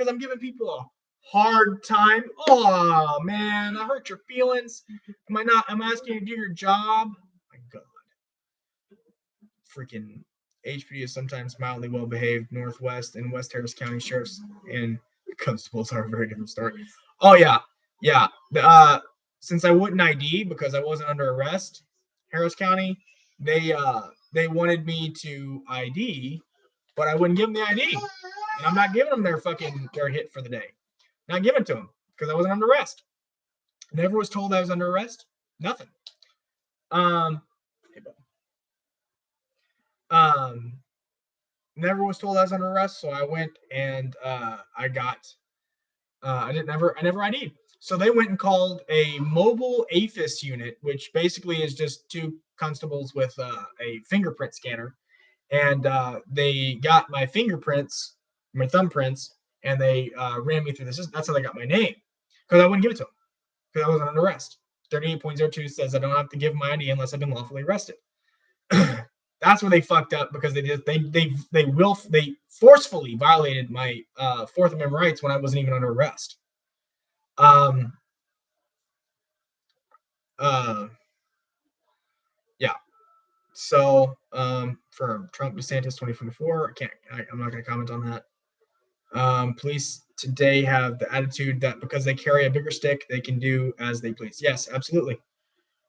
I'm giving people a hard time. Oh man, I hurt your feelings. I'm asking you to do your job. My God. Freaking HPD is sometimes mildly well behaved. Northwest and West Harris County sheriffs and constables are a very different story. Oh yeah. Since I wouldn't ID because I wasn't under arrest, Harris County, they wanted me to ID, but I wouldn't give them the ID, and I'm not giving them their hit for the day. Not giving it to them because I wasn't under arrest. Never was told I was under arrest. Nothing. Never was told I was under arrest, so I went and I never ID'd. So they went and called a mobile APHIS unit, which basically is just two constables with a fingerprint scanner, and they got my fingerprints, my thumbprints, and they ran me through the system. That's how they got my name, because I wouldn't give it to them because I wasn't under arrest. 38.02 says I don't have to give my ID unless I've been lawfully arrested. That's where they fucked up, because they forcefully violated my Fourth Amendment rights when I wasn't even under arrest. Yeah. So for Trump DeSantis 2024, I'm not going to comment on that. Police today have the attitude that because they carry a bigger stick, they can do as they please. Yes, absolutely.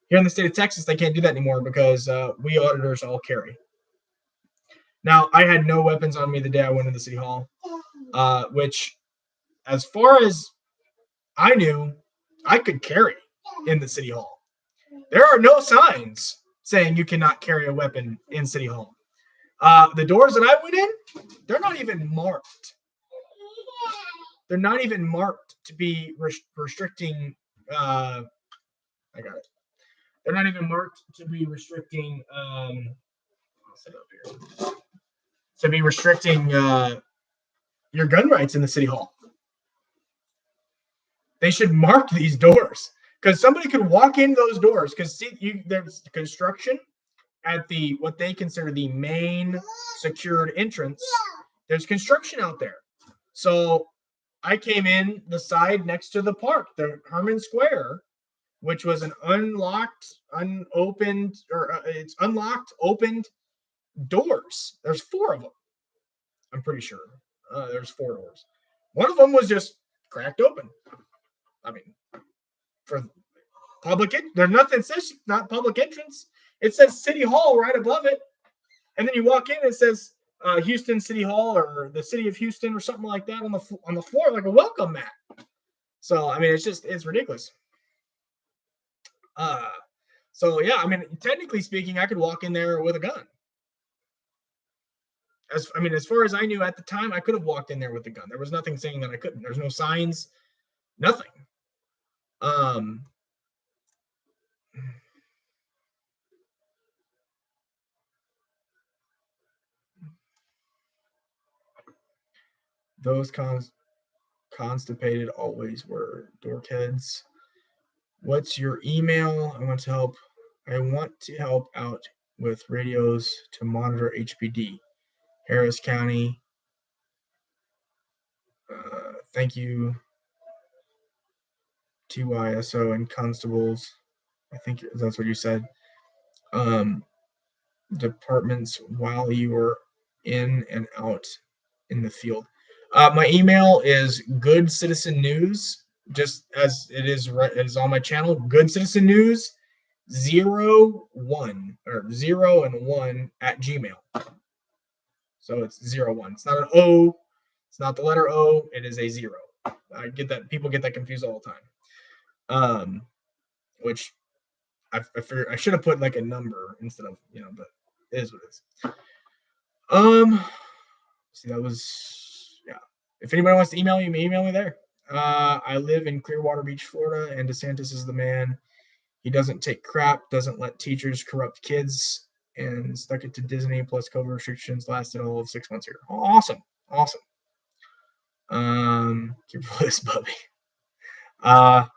Here in the state of Texas, they can't do that anymore because we auditors all carry. Now, I had no weapons on me the day I went into City Hall, which, as far as I knew, I could carry in the City Hall. There are no signs saying you cannot carry a weapon in City Hall. The doors that I went in, they're not even marked. They're not even marked to be restricting. I got it. They're not even marked to be restricting. I'll set it up here. To be restricting your gun rights in the City Hall. They should mark these doors, because somebody could walk in those doors, because there's construction at the what they consider the main secured entrance. There's construction out there. So I came in the side next to the park, the Herman Square, which was an unlocked, unopened, or it's unlocked, opened doors. There's 4 of them. I'm pretty sure. There's 4 doors. One of them was just cracked open. I mean, for public, there's nothing that says not public entrance. It says City Hall right above it, and then you walk in and it says Houston City Hall or the City of Houston or something like that on the floor, like a welcome mat. So I mean, it's ridiculous. So yeah, I mean, technically speaking, I could walk in there with a gun. As far as I knew at the time, I could have walked in there with a gun. There was nothing saying that I couldn't. There's no signs, nothing. Those constipated always were dorkheads. What's your email? I want to help out with radios to monitor HPD. Harris County. Thank you. TYSO and constables. I think that's what you said. Departments while you were in and out in the field. My email is Good Citizen News, just as it is on my channel. Good Citizen News 01 or 0 and 1 at Gmail. So it's 01. It's not an O. It's not the letter O. It is a 0. I get that. People get that confused all the time. Which I figured I should have put like a number instead of, but it is what it is. See, that was, yeah. If anybody wants to email me, email me there. I live in Clearwater Beach, Florida, and DeSantis is the man. He doesn't take crap, doesn't let teachers corrupt kids, and stuck it to Disney plus COVID restrictions lasted all of 6 months here. Awesome. Keep this puppy. I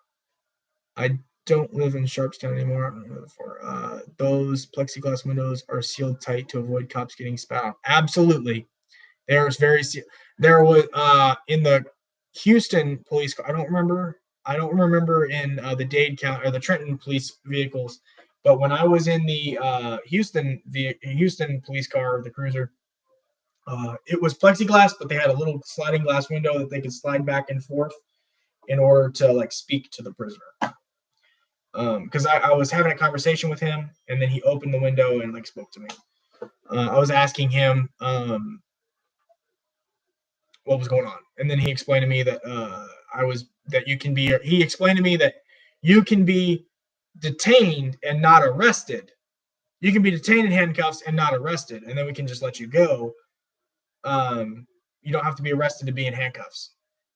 don't live in Sharpstown anymore. Those plexiglass windows are sealed tight to avoid cops getting spat on. Absolutely. There was in the Houston police car. I don't remember in the Dade County or the Trenton police vehicles, but when I was in the Houston police car, the cruiser, it was plexiglass, but they had a little sliding glass window that they could slide back and forth in order to like speak to the prisoner. Because I was having a conversation with him, and then he opened the window and like spoke to me. I was asking him what was going on, and then he explained to me that he explained to me that you can be detained and not arrested. You can be detained in handcuffs and not arrested, and then we can just let you go. You don't have to be arrested to be in handcuffs.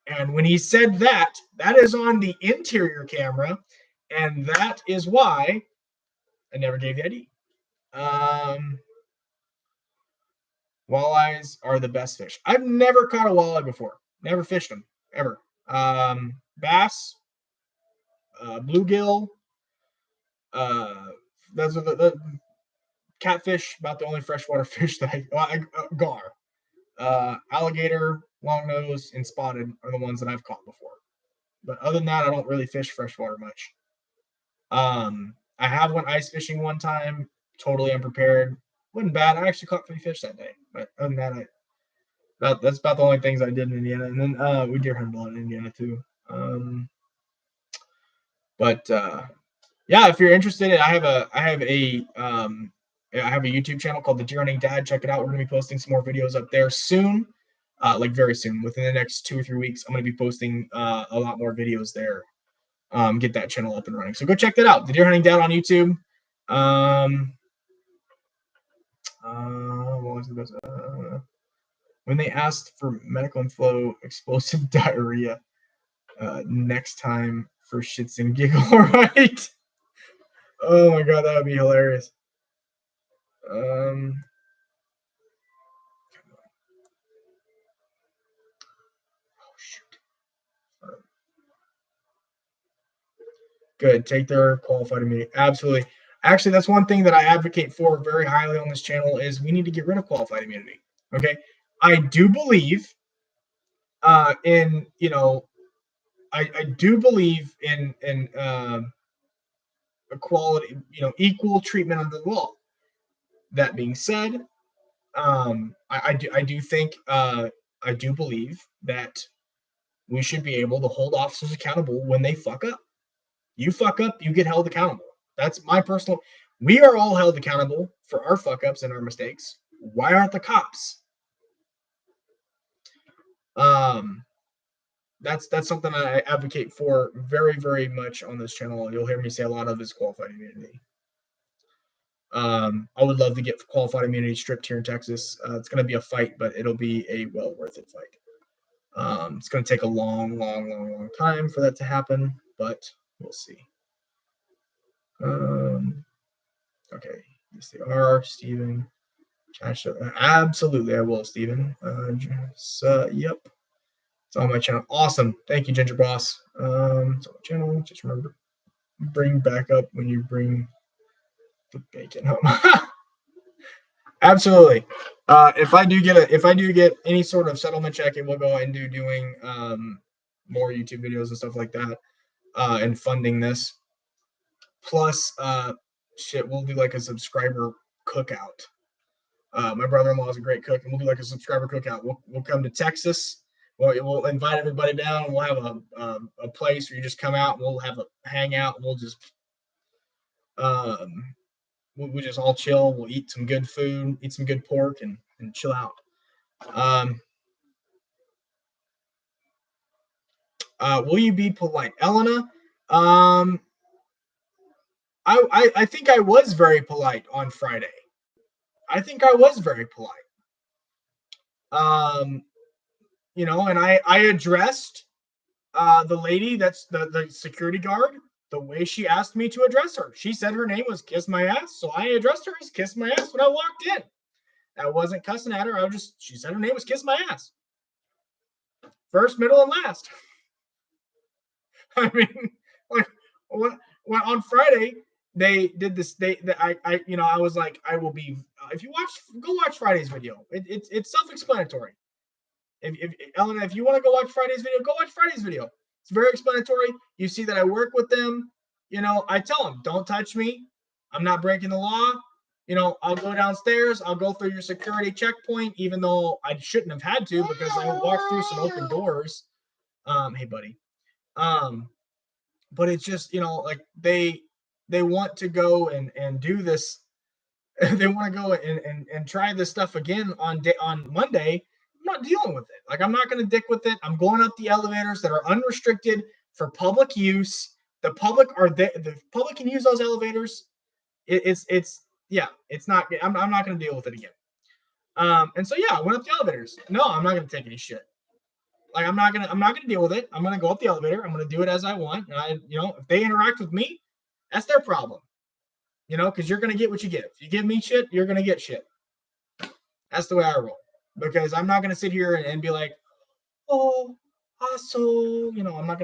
And when he said that is on the interior camera, and that is why I never gave the ID. Walleyes are the best fish. I've never caught a walleye before. Never fished them ever. Bass, bluegill. Those are the catfish. About the only freshwater fish that gar. Alligator, longnose, and spotted are the ones that I've caught before. But other than that, I don't really fish freshwater much. I have went ice fishing one time, totally unprepared. Wasn't bad. I actually caught 3 fish that day. But other than that, that's about the only things I did in Indiana. And then we deer hunted a lot in Indiana too. Yeah, if you're interested, I have a YouTube channel called the Deer Hunting Dad. Check it out. We're gonna be posting some more videos up there soon, like very soon. Within the next 2 or 3 weeks, I'm gonna be posting a lot more videos there. Get that channel up and running. So go check that out. The Deer Hunting Dad on YouTube. What was the best? When they asked for medical inflow, explosive diarrhea. Next time for shits and giggle, right? Oh my god, that would be hilarious. Oh shoot. Good. Take their qualified immunity. Absolutely. Actually, that's one thing that I advocate for very highly on this channel is we need to get rid of qualified immunity. Okay. I do believe in, I do believe in equality, equal treatment under the law. That being said, I do think I do believe that we should be able to hold officers accountable when they fuck up. You fuck up, you get held accountable. That's my personal. We are all held accountable for our fuck ups and our mistakes. Why aren't the cops? That's something I advocate for very, very much on this channel. You'll hear me say a lot of is qualified immunity. I would love to get qualified immunity stripped here in Texas. It's going to be a fight, but it'll be a well worth it fight. It's going to take a long time for that to happen, but we'll see. Okay, yes, they are, Stephen. Absolutely, I will, Stephen. Yep, it's on my channel. Awesome, thank you, Ginger Boss. It's on my channel. Just remember, bring back up when you bring the bacon home. Absolutely. If I do get any sort of settlement check, it will go into doing more YouTube videos and stuff like that, and funding this. Plus, we'll do like a subscriber cookout. My brother-in-law is a great cook, and we'll do like a subscriber cookout. We'll come to Texas. We'll invite everybody down. And we'll have a place where you just come out. And we'll have a hangout. And we'll just we'll just all chill. We'll eat some good food, eat some good pork, and chill out. Will you be polite, Elena? I think I was very polite on Friday. I think I was very polite. And I addressed the lady that's the security guard the way she asked me to address her. She said her name was Kiss My Ass, so I addressed her as Kiss My Ass when I walked in. I wasn't cussing at her. She said her name was Kiss My Ass. First, middle, and last. I mean, like, when on Friday they did this. I was like, I will be. If you go watch Friday's video. It's self-explanatory. If Elena, if you want to go watch Friday's video, go watch Friday's video. It's very explanatory. You see that I work with them. I tell them, don't touch me. I'm not breaking the law. I'll go downstairs. I'll go through your security checkpoint, even though I shouldn't have had to because I walked through some open doors. Hey, buddy. But it's just, like they want to go and do this. They want to go and try this stuff again on Monday. I'm not dealing with it. Like, I'm not going to dick with it. I'm going up the elevators that are unrestricted for public use. The public can use those elevators. It's not. I'm not going to deal with it again. And so I went up the elevators. No, I'm not going to take any shit. Like, I'm not gonna deal with it. I'm gonna go up the elevator. I'm gonna do it as I want. And if they interact with me, that's their problem. Because you're gonna get what you get. If you give me shit, you're gonna get shit. That's the way I roll. Because I'm not gonna sit here and be like, oh, also, I'm not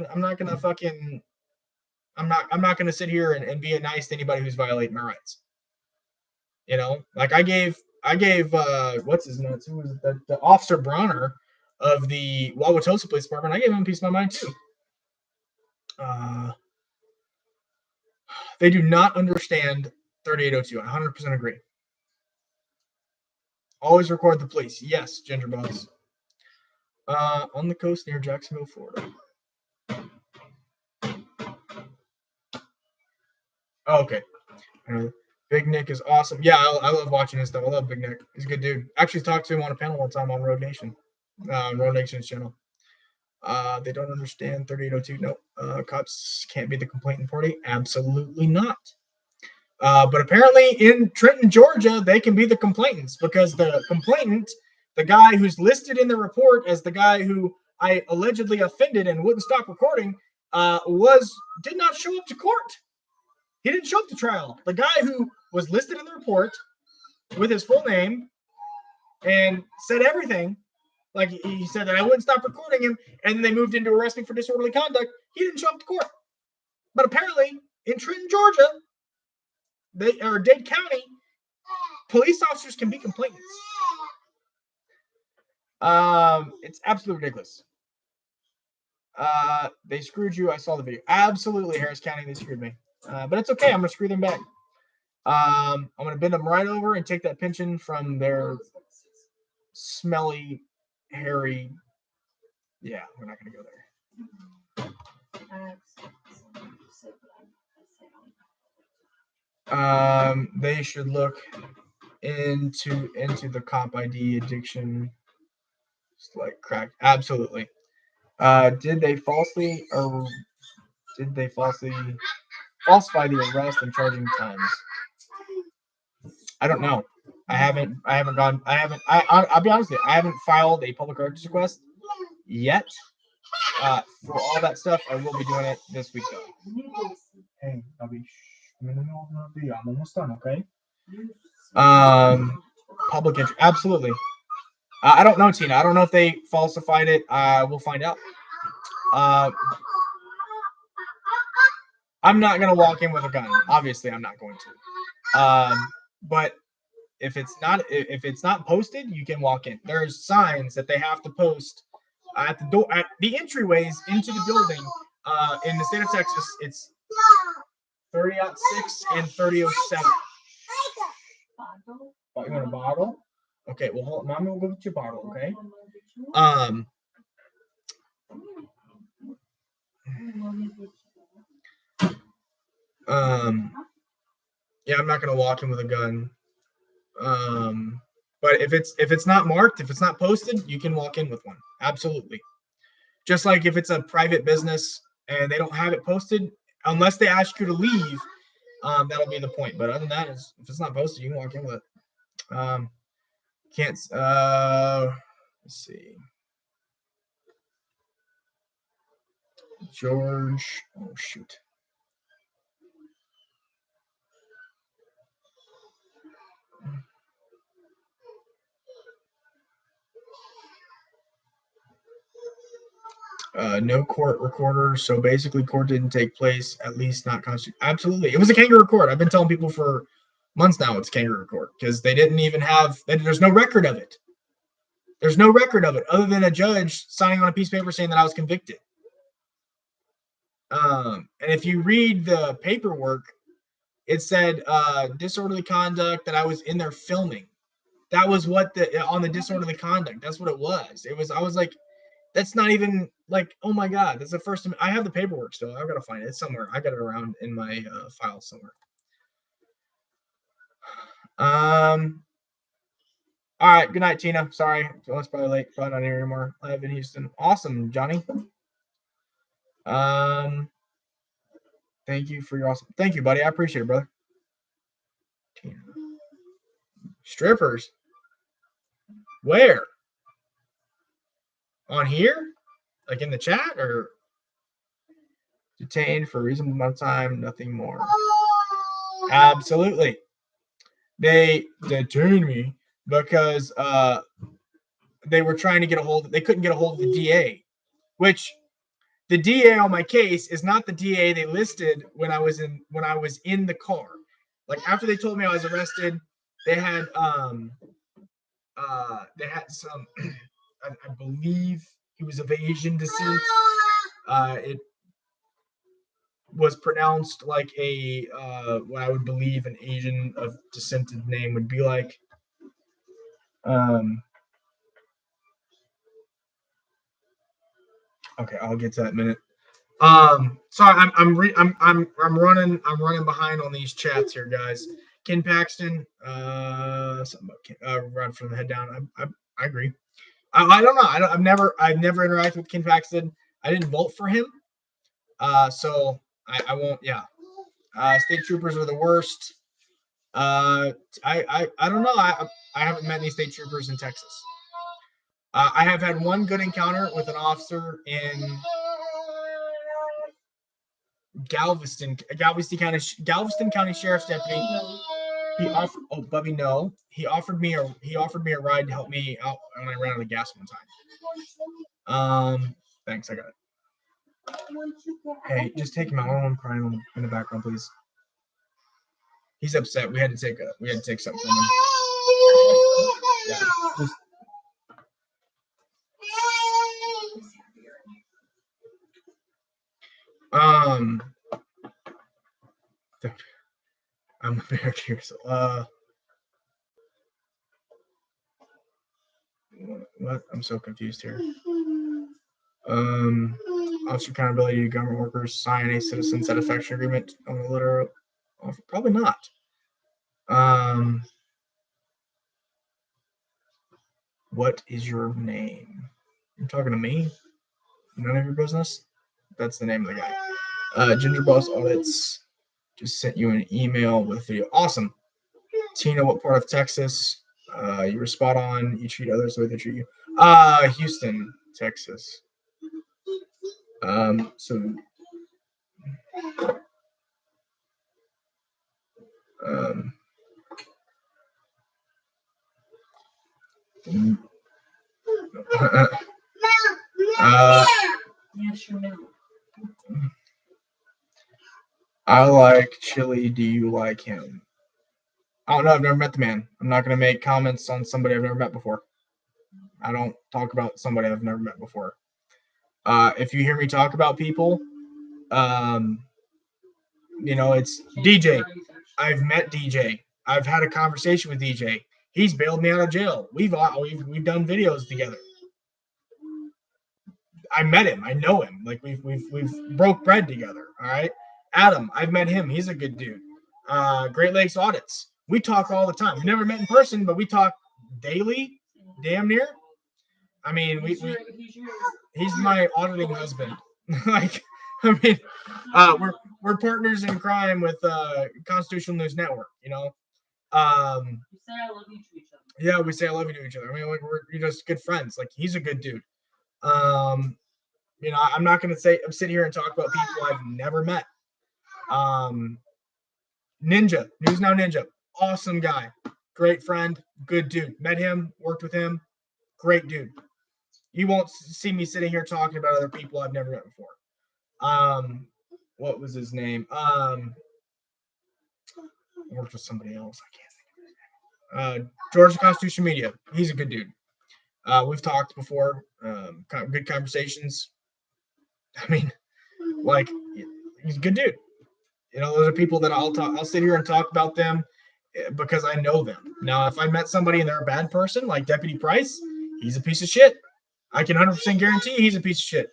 gonna sit here and be nice to anybody who's violating my rights. Like I gave what's his nuts? Who was the Officer Bronner of the Wauwatosa Police Department? I gave him a piece of my mind too. They do not understand 3802. I 100% agree. Always record the police. Yes, Ginger Boss. On the coast near Jacksonville, Florida. Oh, okay. Big Nick is awesome. Yeah, I love watching his stuff. I love Big Nick. He's a good dude. Actually talked to him on a panel one time on Road Nation. Road Nation's channel. They don't understand 3802. No, cops can't be the complainant party. Absolutely not. But apparently in Trenton, Georgia, they can be the complainants because the complainant, the guy who's listed in the report as the guy who I allegedly offended and wouldn't stop recording, did not show up to court. He didn't show up to trial. The guy who was listed in the report with his full name and said everything, like he said that I wouldn't stop recording him, and then they moved into arrest me for disorderly conduct. He didn't show up to court. But apparently in Trenton, Georgia, or Dade County, police officers can be complainants. It's absolutely ridiculous. They screwed you. I saw the video. Absolutely, Harris County, they screwed me. But it's okay. I'm gonna screw them back. I'm gonna bend them right over and take that pension from their smelly, hairy. Yeah, we're not gonna go there. They should look into the comp ID addiction. Just like crack. Absolutely. Did they falsely falsify the arrest and charging times? I don't know. I'll be honest with you, I haven't filed a public records request yet. For all that stuff, I will be doing it this week though. Hey, I'm in the middle of the video. I'm almost done, okay? Public interest, absolutely. I don't know, Tina. I don't know if they falsified it. We'll find out. I'm not gonna walk in with a gun. Obviously, I'm not going to. But if it's not posted, you can walk in. There's signs that they have to post at the door, at the entryways into the building. In the state of Texas, it's 30-06 and 30-07. You want a bottle? Okay, well, hold on. Mom will go get your bottle, okay? Yeah, I'm not gonna walk in with a gun. But if it's not marked, if it's not posted, you can walk in with one. Absolutely. Just like if it's a private business and they don't have it posted, unless they ask you to leave, that'll be the point. But other than that, if it's not posted, you can walk in with it. Let's see. George. Oh shoot. No court recorder. So basically, court didn't take place. At least not constitute. Absolutely, it was a kangaroo court. I've been telling people for months now it's kangaroo court because they didn't even have. There's no record of it. There's no record of it other than a judge signing on a piece of paper saying that I was convicted. And if you read the paperwork, it said disorderly conduct, that I was in there filming. That was what on the disorderly conduct. That's what it was. I was like, that's not even like, oh my God, that's the first time. I have the paperwork still. I've got to find it. It's somewhere. I got it around in my file somewhere. All right. Good night, Tina. Sorry. It's probably late. Probably not here anymore. I live in Houston. Awesome, Johnny. Thank you for your awesome. Thank you, buddy. I appreciate it, brother. Tina. Strippers. Where? On here? Like in the chat, or detained for a reasonable amount of time, nothing more? Absolutely. They detained me. because they were trying to get a hold. They couldn't get a hold of the DA, which the DA on my case is not the DA they listed when I was in the car. Like after they told me I was arrested, they had some. I believe he was of Asian descent. It was pronounced like a what I would believe an Asian of descended name would be like. Um, okay, I'll get to that in a minute. Sorry, I'm running behind on these chats here, guys. Ken Paxton, something about run from the head down. I agree. I don't know. I've never interacted with Ken Paxton. I didn't vote for him. So I won't. Yeah. State troopers are the worst. I don't know. I haven't met any state troopers in Texas. I have had one good encounter with an officer in Galveston County Sheriff's Deputy. He offered. Oh, Bubby, no. He offered me a ride to help me out when I ran out of gas one time. Thanks. I got it. Hey, just take him out. I don't want him crying in the background, please. He's upset. We had to take something from him. Yeah. I'm very curious. What? I'm so confused here. Officer accountability to government workers sign a citizen satisfaction agreement on the letter of probably not. What is your name? You're talking to me? None of your business? That's the name of the guy. Ginger Boss Audits just sent you an email with a video. Awesome. Tina, what part of Texas? You were spot on. You treat others the way they treat you. Houston, Texas. So Yes, you know. I like Chili. Do you like him? I don't know. I've never met the man. I'm not going to make comments on somebody I've never met before. I don't talk about somebody I've never met before. If you hear me talk about people, it's DJ. I've met DJ. I've had a conversation with DJ. He's bailed me out of jail. We've done videos together. I met him. I know him. Like we've broke bread together. All right. Adam, I've met him. He's a good dude. Great Lakes Audits. We talk all the time. We never met in person, but we talk daily, damn near. I mean, he's my auditing husband. Like, I mean, we're partners in crime with Constitutional News Network. You know. You say I love you to each other. Yeah, we say I love you to each other. I mean, like we're just good friends. Like he's a good dude. I'm not gonna sit here and talk about people I've never met. Ninja, News Now Ninja, awesome guy, great friend, good dude. Met him, worked with him, great dude. You won't see me sitting here talking about other people I've never met before. What was his name? Worked with somebody else. I can't think of his name. Georgia Constitution Media. He's a good dude. We've talked before. Good conversations. I mean, like he's a good dude. Those are people that I'll sit here and talk about them because I know them. Now, if I met somebody and they're a bad person, like Deputy Price, he's a piece of shit. I can 100% guarantee he's a piece of shit.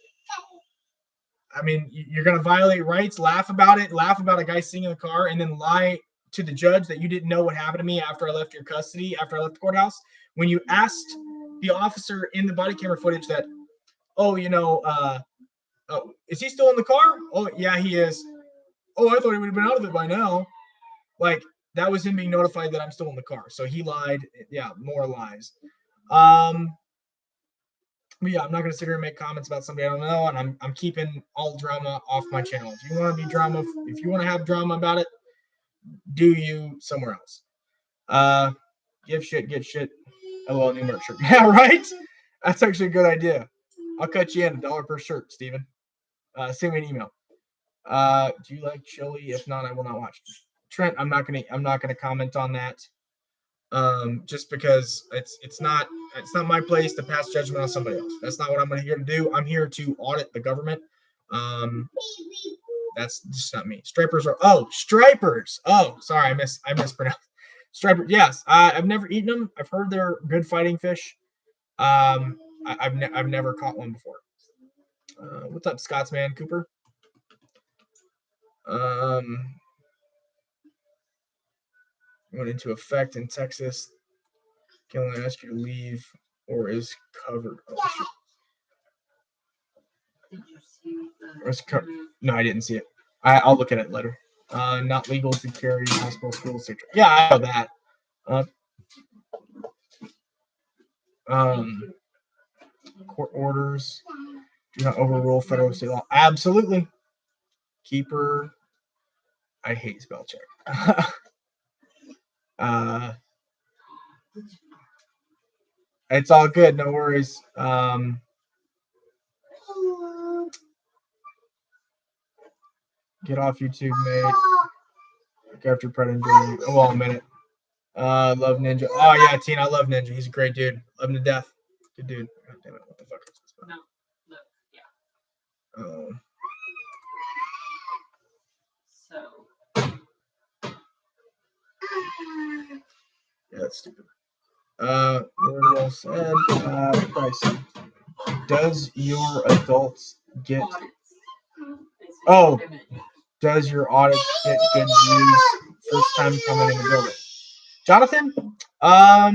I mean, you're going to violate rights, laugh about it, laugh about a guy sitting in the car, and then lie to the judge that you didn't know what happened to me after I left your custody, after I left the courthouse. When you asked the officer in the body camera footage that, is he still in the car? Oh, yeah, he is. Oh, I thought he would have been out of it by now. Like, that was him being notified that I'm still in the car. So he lied. Yeah, more lies. But yeah, I'm not gonna sit here and make comments about somebody I don't know, and I'm keeping all drama off my channel. If you want to be drama, if you want to have drama about it, do you somewhere else. Give shit, get shit. LOL, new merch shirt. Yeah, right? That's actually a good idea. I'll cut you in $1 per shirt, Steven. Send me an email. Do you like chili? If not, I will not watch. Trent, I'm not gonna comment on that. Just because it's not my place to pass judgment on somebody else. That's not what I'm here to do. I'm here to audit the government. That's just not me. Stripers are stripers. Oh, sorry, I mispronounced. Striper. Yes, I've never eaten them. I've heard they're good fighting fish. I've never caught one before. What's up, Scotsman Cooper? Went into effect in Texas. Can only ask you to leave or is covered. Oh, shit. Did you see no, I didn't see it. I'll look at it later. Not legal to carry hospital, school, etc. Yeah, I know that. Court orders do not overrule federal state law. Absolutely. Keeper. I hate spell check. It's all good. No worries. Get off YouTube, mate. Look after Predator. Oh, well, a minute. Love Ninja. Oh, yeah, Tina. I love Ninja. He's a great dude. Love him to death. Good dude. God damn it. What the fuck is this? No. Yeah. So. Yeah, that's stupid. Very well said. Price. Does your adults get? Oh, does your audit get good views first time coming in the building? Jonathan? I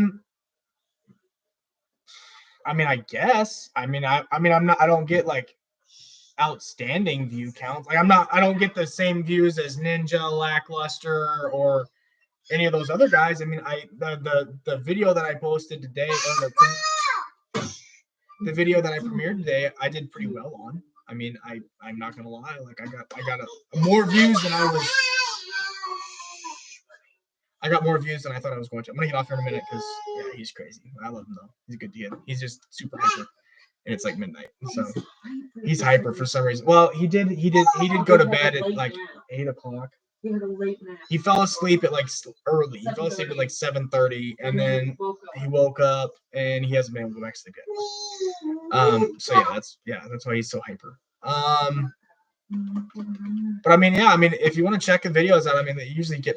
mean, I guess. I mean, I'm not. I don't get like outstanding view counts. Like I don't get the same views as Ninja, Lackluster, or any of those other guys. I mean, the video that I posted today, or the video that I premiered today, I did pretty well on. I mean, I'm not gonna lie. Like I got more views than I got more views than I thought I was going to. I'm gonna get off here in a minute because yeah, he's crazy. I love him though. He's a good kid. He's just super hyper, and it's like midnight, so he's hyper for some reason. Well, he did go to bed at like 8:00. He fell asleep at like early. He fell asleep at like 7:30, and then he woke up and he hasn't been able to go back to sleep yet. So that's why he's so hyper. But I mean, if you want to check the videos out, I mean, they usually get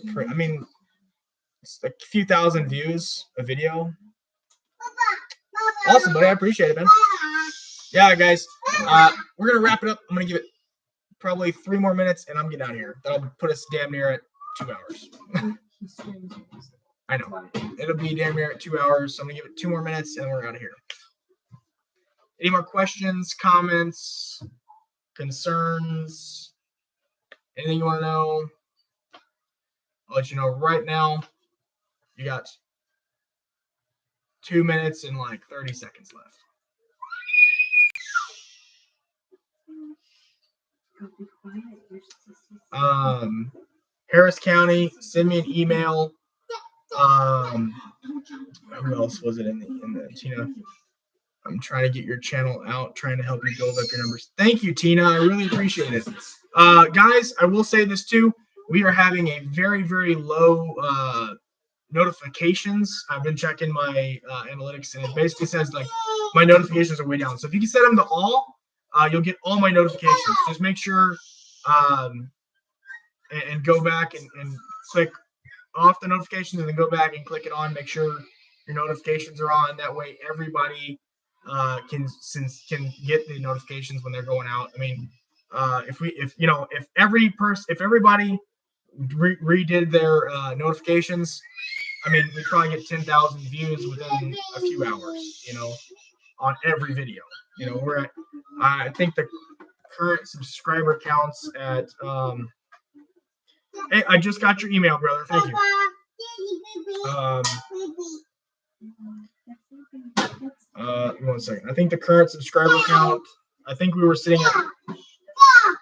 it's like a few thousand views a video. Awesome, buddy. I appreciate it, man. Yeah, guys. We're gonna wrap it up. I'm gonna give it probably 3 more minutes, and I'm getting out of here. That'll put us damn near at 2 hours. I know. It'll be damn near at 2 hours, so I'm gonna give it 2 more minutes, and we're out of here. Any more questions, comments, concerns? Anything you want to know? I'll let you know right now. You got 2 minutes and like 30 seconds left. Harris County, send me an email. Who else was it in the Tina? I'm trying to get your channel out, trying to help you build up your numbers. Thank you, Tina. I really appreciate it. Guys, I will say this too. We are having a very, very low notifications. I've been checking my analytics, and it basically says like my notifications are way down. So if you can set them to all, you'll get all my notifications. Just make sure and go back and click off the notifications, and then go back and click it on. Make sure your notifications are on. That way, everybody can get the notifications when they're going out. I mean, if everybody redid their notifications, I mean, we probably get 10,000 views within a few hours. On every video. We're at, I think the current subscriber counts at. Hey, I just got your email, brother. Thank you. 1 second. I think the current subscriber count. I think we were sitting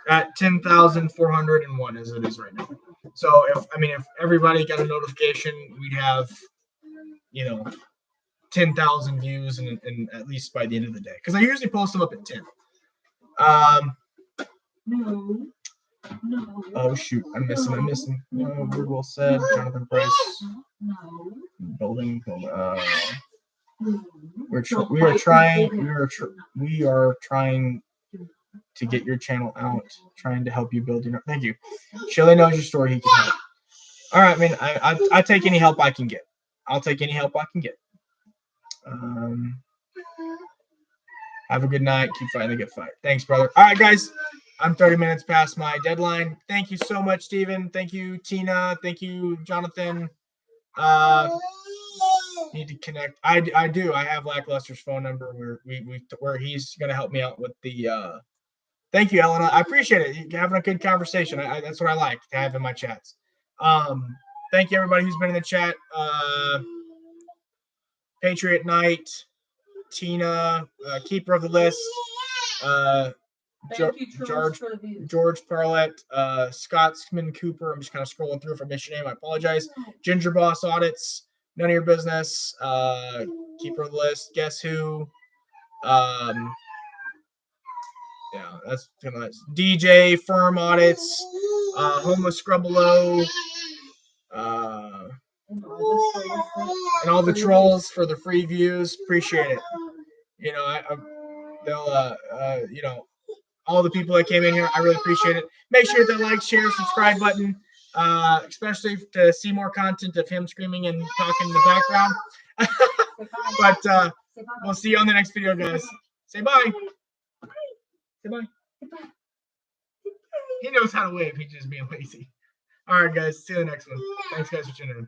at 10,401 as it is right now. So if everybody got a notification, we'd have you know, 10,000 views and at least by the end of the day, because I usually post them up at 10. No. Oh shoot, I'm missing. No, very well said, Jonathan Price. No. Building. No. We are trying to get your channel out, trying to help you build your. Thank you. Shelley knows your story. He can help. All right, I mean, I take any help I can get. I'll take any help I can get. Have a good night. Keep fighting the good fight. Thanks, brother. All right, guys. I'm 30 minutes past my deadline. Thank you so much, Steven. Thank you, Tina. Thank you, Jonathan. Need to connect. I do. I have Lackluster's phone number where he's gonna help me out with the. Thank you, Elena. I appreciate it. You're having a good conversation. That's what I like to have in my chats. Thank you, everybody who's been in the chat. Patriot Knight, Tina, Keeper of the List, George Parlett, Scotsman Cooper. I'm just kind of scrolling through. If I missed your name, I apologize. Ginger Boss Audits, None of Your Business, Keeper of the List, Guess Who, yeah, that's kind of nice. DJ, Firm Audits, Homeless Scrub Below, and all the trolls for the free views. Appreciate it. You know, they'll, you know, all the people that came in here, I really appreciate it. Make sure to like, share, subscribe button, especially to see more content of him screaming and talking in the background. But we'll see you on the next video, guys. Say bye. Say bye. He knows how to wave. He's just being lazy. All right, guys. See you in the next one. Thanks, guys, for tuning in.